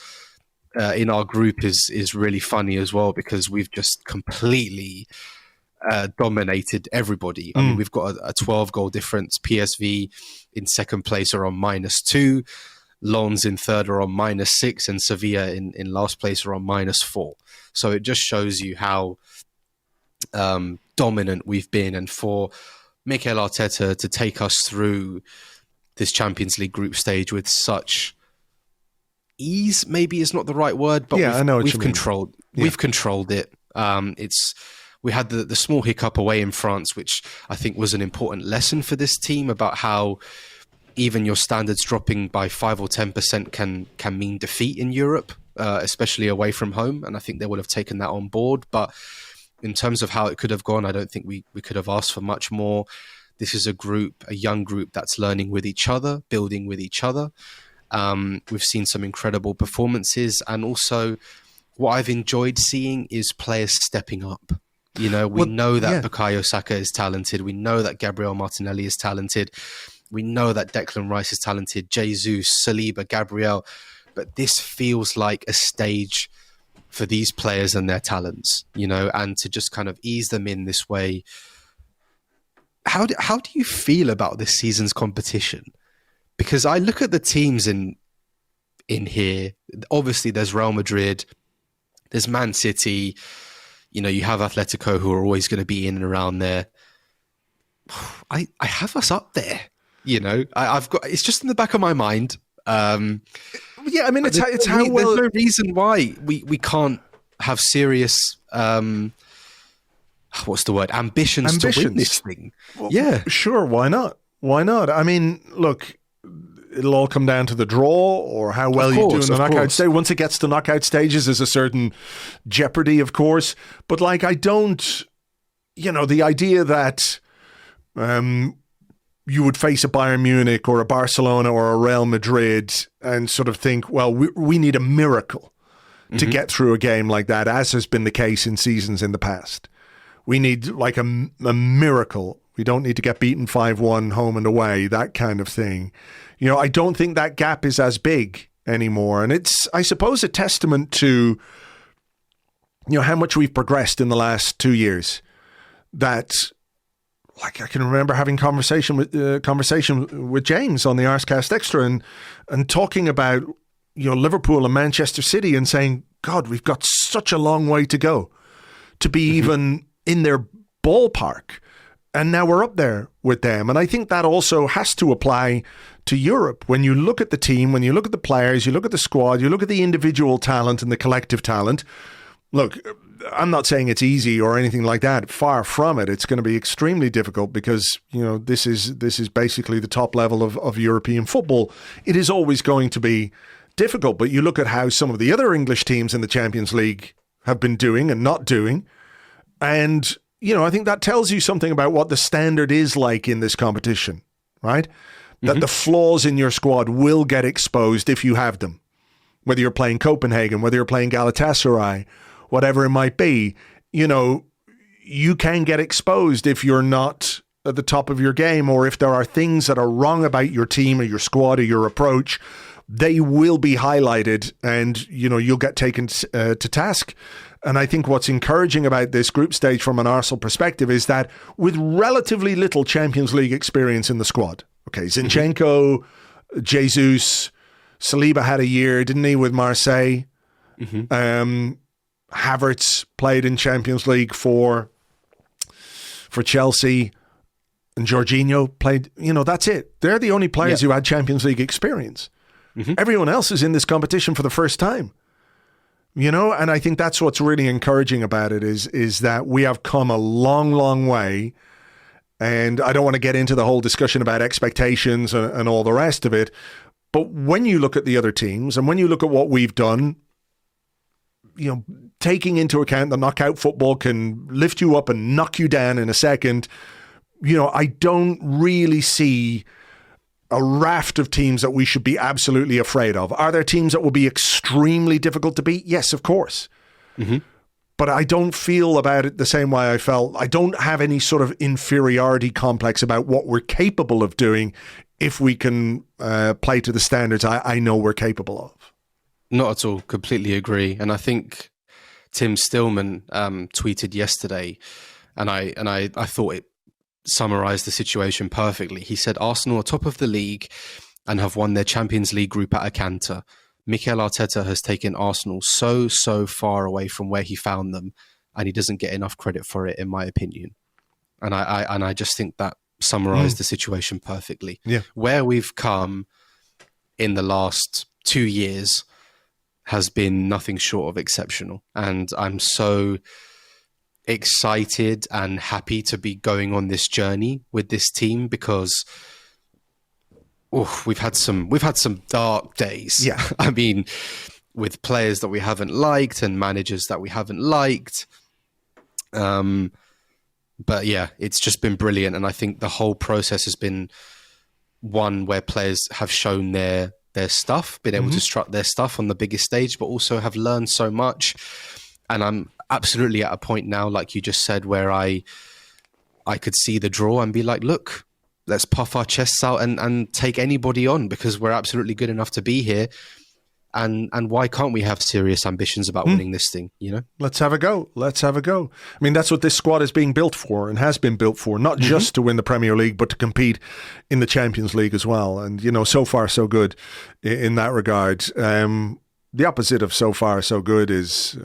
Speaker 2: in our group is really funny as well, because we've just completely dominated everybody. I mean, we've got a 12 goal difference. PSV in second place are on -2. Lens in third are on -6, and Sevilla in last place are on -4. So it just shows you how dominant we've been. And for Mikel Arteta to take us through this Champions League group stage with such ease, maybe is not the right word, but we've controlled it. We had the small hiccup away in France, which I think was an important lesson for this team about how even your standards dropping by 5 or 10% can mean defeat in Europe, especially away from home. And I think they would have taken that on board. But in terms of how it could have gone, I don't think we could have asked for much more. This is a young group that's learning with each other, building with each other. We've seen some incredible performances. And also what I've enjoyed seeing is players stepping up. We know that Bukayo Saka is talented. We know that Gabriel Martinelli is talented. We know that Declan Rice is talented, Jesus, Saliba, Gabriel, but this feels like a stage for these players and their talents, and to just kind of ease them in this way. How do you feel about this season's competition? Because I look at the teams in here. Obviously, there's Real Madrid, there's Man City. You have Atletico, who are always going to be in and around there. I have us up there. I've got, it's just in the back of my mind. I mean, it's how well. There's no reason why we can't have serious, what's the word? Ambitions to win this thing.
Speaker 1: Well, yeah, sure. Why not? I mean, look, it'll all come down to the draw or how well you do in the knockout stage. Once it gets to knockout stages, there's a certain jeopardy, of course. But I don't, the idea that you would face a Bayern Munich or a Barcelona or a Real Madrid and sort of think, well, we need a miracle to get through a game like that, as has been the case in seasons in the past. We need a miracle. We don't need to get beaten 5-1 home and away, that kind of thing. I don't think that gap is as big anymore. And it's, I suppose, a testament to, how much we've progressed in the last 2 years. That, I can remember having conversation with James on the Arsecast Extra and talking about, Liverpool and Manchester City and saying, God, we've got such a long way to go to be even in their ballpark. And now we're up there with them. And I think that also has to apply to Europe. When you look at the team, when you look at the players, you look at the squad, you look at the individual talent and the collective talent. Look, I'm not saying it's easy or anything like that. Far from it. It's going to be extremely difficult because, this is basically the top level of European football. It is always going to be difficult. But you look at how some of the other English teams in the Champions League have been doing and not doing. And I think that tells you something about what the standard is like in this competition, right? That the flaws in your squad will get exposed if you have them. Whether you're playing Copenhagen, whether you're playing Galatasaray, whatever it might be, you can get exposed if you're not at the top of your game, or if there are things that are wrong about your team or your squad or your approach, they will be highlighted and, you'll get taken to task. And I think what's encouraging about this group stage from an Arsenal perspective is that with relatively little Champions League experience in the squad, okay, Zinchenko, Jesus, Saliba had a year, didn't he, with Marseille? Havertz played in Champions League for Chelsea, and Jorginho played, that's it. They're the only players who had Champions League experience. Everyone else is in this competition for the first time. And I think that's what's really encouraging about it is that we have come a long, long way. And I don't want to get into the whole discussion about expectations and all the rest of it. But when you look at the other teams and when you look at what we've done, taking into account that knockout football can lift you up and knock you down in a second, I don't really see a raft of teams that we should be absolutely afraid of. Are there teams that will be extremely difficult to beat? Yes, of course. But I don't feel about it the same way I felt. I don't have any sort of inferiority complex about what we're capable of doing if we can play to the standards I know we're capable of.
Speaker 2: Not at all. Completely agree. And I think Tim Stillman tweeted yesterday, and I thought it summarised the situation perfectly. He said, Arsenal are top of the league and have won their Champions League group at a canter. Mikel Arteta has taken Arsenal so far away from where he found them, and he doesn't get enough credit for it, in my opinion. And I just think that summarised the situation perfectly. Yeah. Where we've come in the last 2 years has been nothing short of exceptional. And I'm so excited and happy to be going on this journey with this team because we've had some dark days.
Speaker 1: Yeah.
Speaker 2: I mean, with players that we haven't liked and managers that we haven't liked. But yeah, it's just been brilliant. And I think the whole process has been one where players have shown their stuff, been able to strut their stuff on the biggest stage, but also have learned so much. And I'm absolutely at a point now, like you just said, where I could see the draw and be like, look, let's puff our chests out and take anybody on because we're absolutely good enough to be here. And why can't we have serious ambitions about winning this thing,
Speaker 1: Let's have a go. I mean, that's what this squad is being built for and has been built for, not just to win the Premier League, but to compete in the Champions League as well. And, so far so good in that regard. The opposite of so far so good is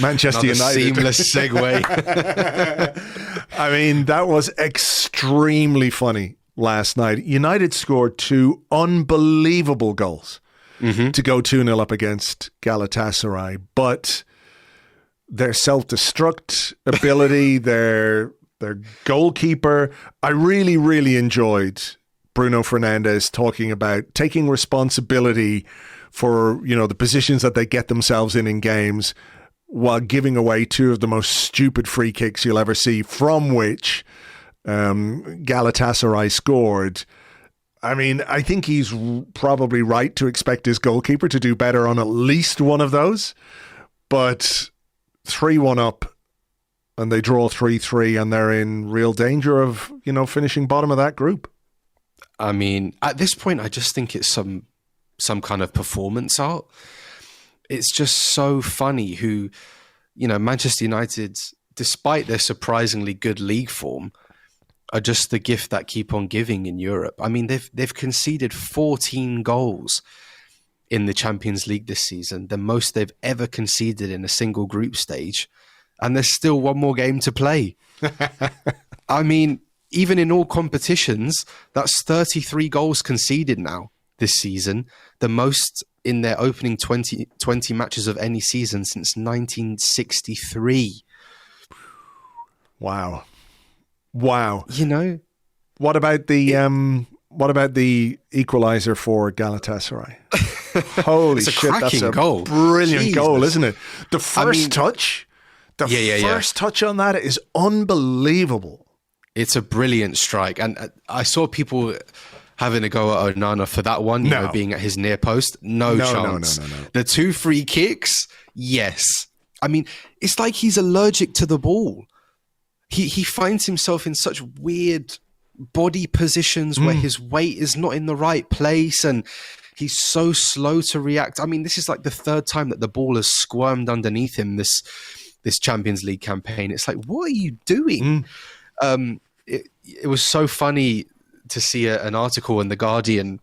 Speaker 1: Manchester United.
Speaker 2: Seamless segue.
Speaker 1: I mean, that was extremely funny last night. United scored 2 unbelievable goals to go 2-0 up against Galatasaray, but their self-destruct ability, their goalkeeper, I really, really enjoyed Bruno Fernandes talking about taking responsibility for, the positions that they get themselves in games while giving away 2 of the most stupid free kicks you'll ever see, from which Galatasaray scored. I mean, I think he's probably right to expect his goalkeeper to do better on at least one of those, but 3-1 up and they draw 3-3, and they're in real danger of, finishing bottom of that group.
Speaker 2: I mean, at this point, I just think it's some kind of performance art. It's just so funny who, Manchester United, despite their surprisingly good league form, are just the gift that keep on giving in Europe. I mean, they've conceded 14 goals in the Champions League this season, the most they've ever conceded in a single group stage. And there's still one more game to play. I mean, even in all competitions, that's 33 goals conceded now this season, the most in their opening 20 matches of any season since 1963.
Speaker 1: Wow. What about the equalizer for Galatasaray? Holy shit, that's a
Speaker 2: goal.
Speaker 1: Brilliant goal, isn't it? The first touch, first touch on that is unbelievable.
Speaker 2: It's a brilliant strike. And I saw people having a go at Onana for that one, being at his near post. No chance. No. The 2 free kicks, yes. I mean, it's like he's allergic to the ball. He finds himself in such weird body positions where his weight is not in the right place, and he's so slow to react. I mean, this is like the 3rd time that the ball has squirmed underneath him this Champions League campaign. It's like, what are you doing? It was so funny to see an article in The Guardian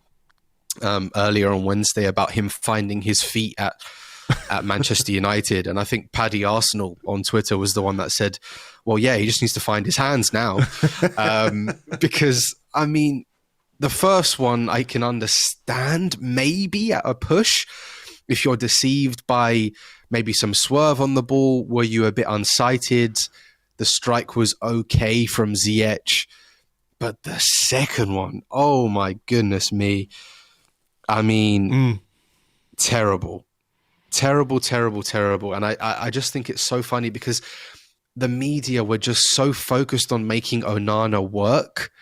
Speaker 2: earlier on Wednesday about him finding his feet at Manchester United. And I think Paddy Arsenal on Twitter was the one that said, well, yeah, he just needs to find his hands now. Because, I mean, the first one I can understand maybe at a push. If you're deceived by maybe some swerve on the ball, were you a bit unsighted? The strike was okay from Ziyech. But the second one, oh my goodness me. I mean, terrible. Terrible. And I just think it's so funny because the media were just so focused on making Onana work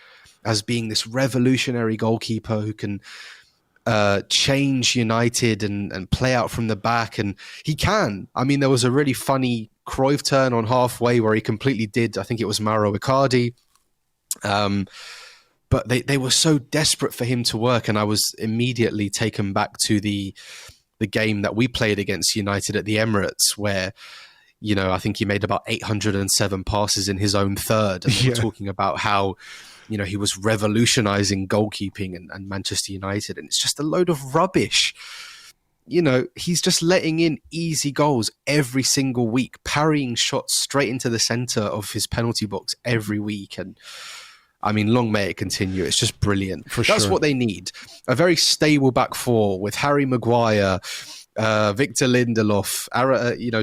Speaker 2: as being this revolutionary goalkeeper who can change United and play out from the back. And he can. I mean, there was a really funny Cruyff turn on halfway where he completely did, I think it was Mauro Icardi. But they were so desperate for him to work. And I was immediately taken back to the game that we played against United at the Emirates, where, I think he made about 807 passes in his own third. And we were talking about how, he was revolutionizing goalkeeping and Manchester United. And it's just a load of rubbish. He's just letting in easy goals every single week, parrying shots straight into the center of his penalty box every week. And I mean, long may it continue. It's just brilliant. That's what they need. A very stable back four with Harry Maguire, Victor Lindelof,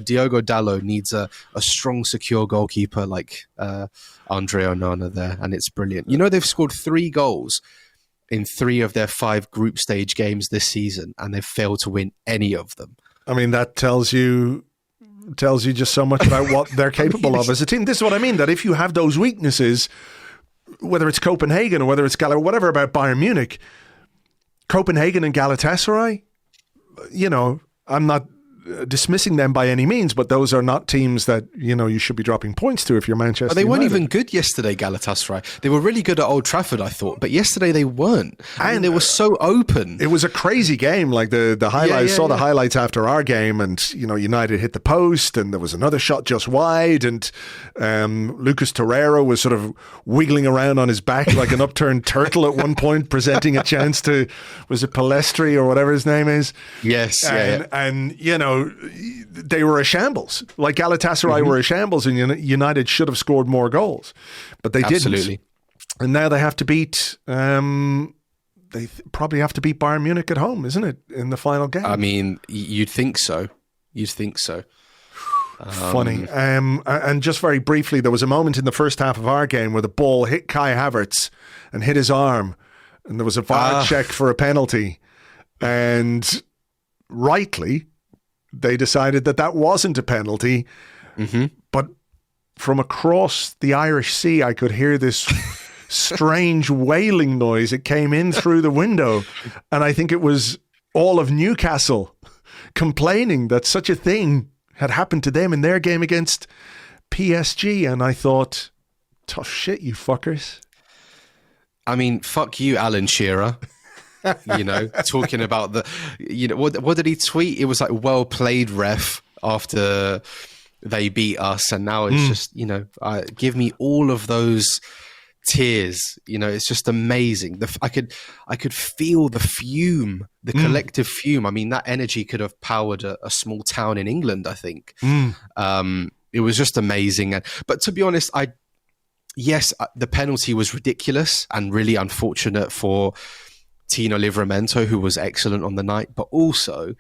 Speaker 2: Diogo Dalot needs a strong, secure goalkeeper like Andre Onana there. And it's brilliant. They've scored 3 goals in 3 of their 5 group stage games this season, and they've failed to win any of them.
Speaker 1: I mean, that tells you just so much about what they're capable of as a team. This is what I mean, that if you have those weaknesses, whether it's Copenhagen or whether it's whatever about Bayern Munich, Copenhagen and Galatasaray, I'm not dismissing them by any means, but those are not teams that, you should be dropping points to if you're Manchester United.
Speaker 2: They weren't even good yesterday, Galatasaray. They were really good at Old Trafford, I thought, but yesterday they weren't. And they were so open.
Speaker 1: It was a crazy game. Like the highlights, the highlights after our game, and, United hit the post and there was another shot just wide, and Lucas Torreira was sort of wiggling around on his back like an upturned turtle at one point, presenting a chance to, was it Palestri or whatever his name is?
Speaker 2: Yes.
Speaker 1: And they were a shambles. Like Galatasaray were a shambles, and United should have scored more goals, but they didn't. And now they have to beat. They probably have to beat Bayern Munich at home, isn't it, in the final game?
Speaker 2: I mean, you'd think so.
Speaker 1: Funny. And just very briefly, there was a moment in the first half of our game where the ball hit Kai Havertz and hit his arm, and there was a VAR check for a penalty, and rightly, they decided that wasn't a penalty. But from across the Irish Sea, I could hear this strange wailing noise. It came in through the window, and I think it was all of Newcastle complaining that such a thing had happened to them in their game against PSG, and I thought, tough shit, you fuckers.
Speaker 2: I mean, fuck you, Alan Shearer. Talking about what did he tweet? It was like, well played, ref, after they beat us, and now it's just, give me all of those tears. It's just amazing. I could feel the fume, the collective fume. I mean, that energy could have powered a small town in England, I think. It was just amazing. But to be honest, the penalty was ridiculous and really unfortunate for Tino Livramento, who was excellent on the night, but also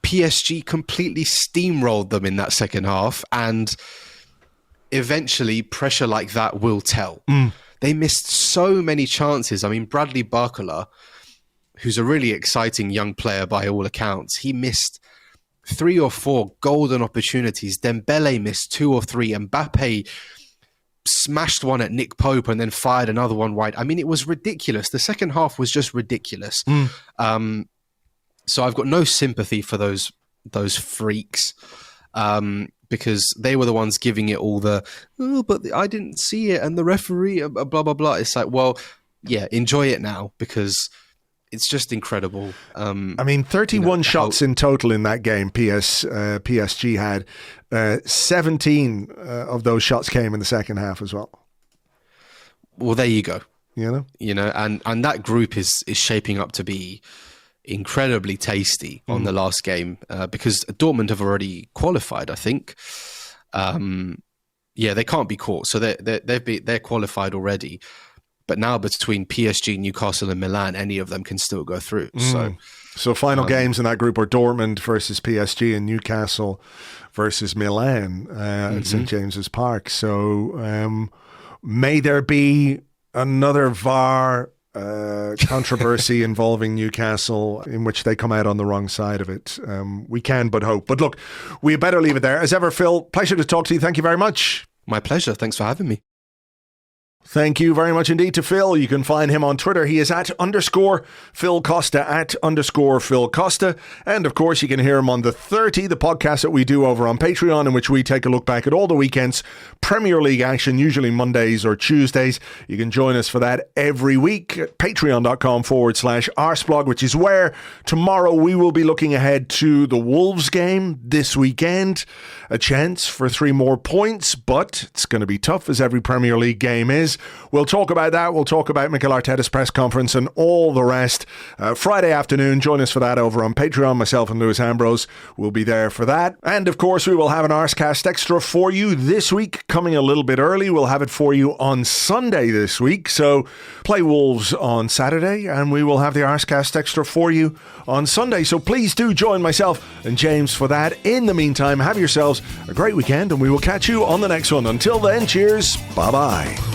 Speaker 2: PSG completely steamrolled them in that second half, and eventually pressure like that will tell. They missed so many chances. I mean, Bradley Barcola, who's a really exciting young player by all accounts, he missed 3 or 4 golden opportunities. Dembele missed 2 or 3. Mbappe smashed one at Nick Pope and then fired another one wide. I mean, it was ridiculous. The second half was just ridiculous. So I've got no sympathy for those freaks, because they were the ones giving it all the, but I didn't see it, and the referee, blah, blah, blah. It's like, well, yeah, enjoy it now, because it's just incredible. I
Speaker 1: mean, 31 shots in total in that game. PSG had 17 of those shots came in the second half as well.
Speaker 2: Well, there you go. And that group is shaping up to be incredibly tasty on the last game, because Dortmund have already qualified, I think. They can't be caught, so they're qualified already. But now between PSG, Newcastle and Milan, any of them can still go through. So final games in that group are Dortmund versus PSG and Newcastle versus Milan at St. James's Park. So may there be another VAR controversy involving Newcastle in which they come out on the wrong side of it. We can but hope. But look, we better leave it there. As ever, Phil, pleasure to talk to you. Thank you very much. My pleasure. Thanks for having me.
Speaker 1: Thank you very much indeed to Phil. You can find him on Twitter. He is @_Phil Costa, @_Phil Costa. And of course, you can hear him on The 30, the podcast that we do over on Patreon, in which we take a look back at all the weekend's Premier League action, usually Mondays or Tuesdays. You can join us for that every week at patreon.com/Arseblog, which is where tomorrow we will be looking ahead to the Wolves game this weekend. A chance for 3 more points, but it's going to be tough, as every Premier League game is. We'll talk about that. We'll talk about Mikel Arteta's press conference and all the rest. Friday afternoon, join us for that over on Patreon. Myself and Lewis Ambrose will be there for that. And of course, we will have an Arsecast Extra for you this week, coming a little bit early. We'll have it for you on Sunday this week. So play Wolves on Saturday, and we will have the Arsecast Extra for you on Sunday. So please do join myself and James for that. In the meantime, have yourselves a great weekend, and we will catch you on the next one. Until then, cheers. Bye-bye.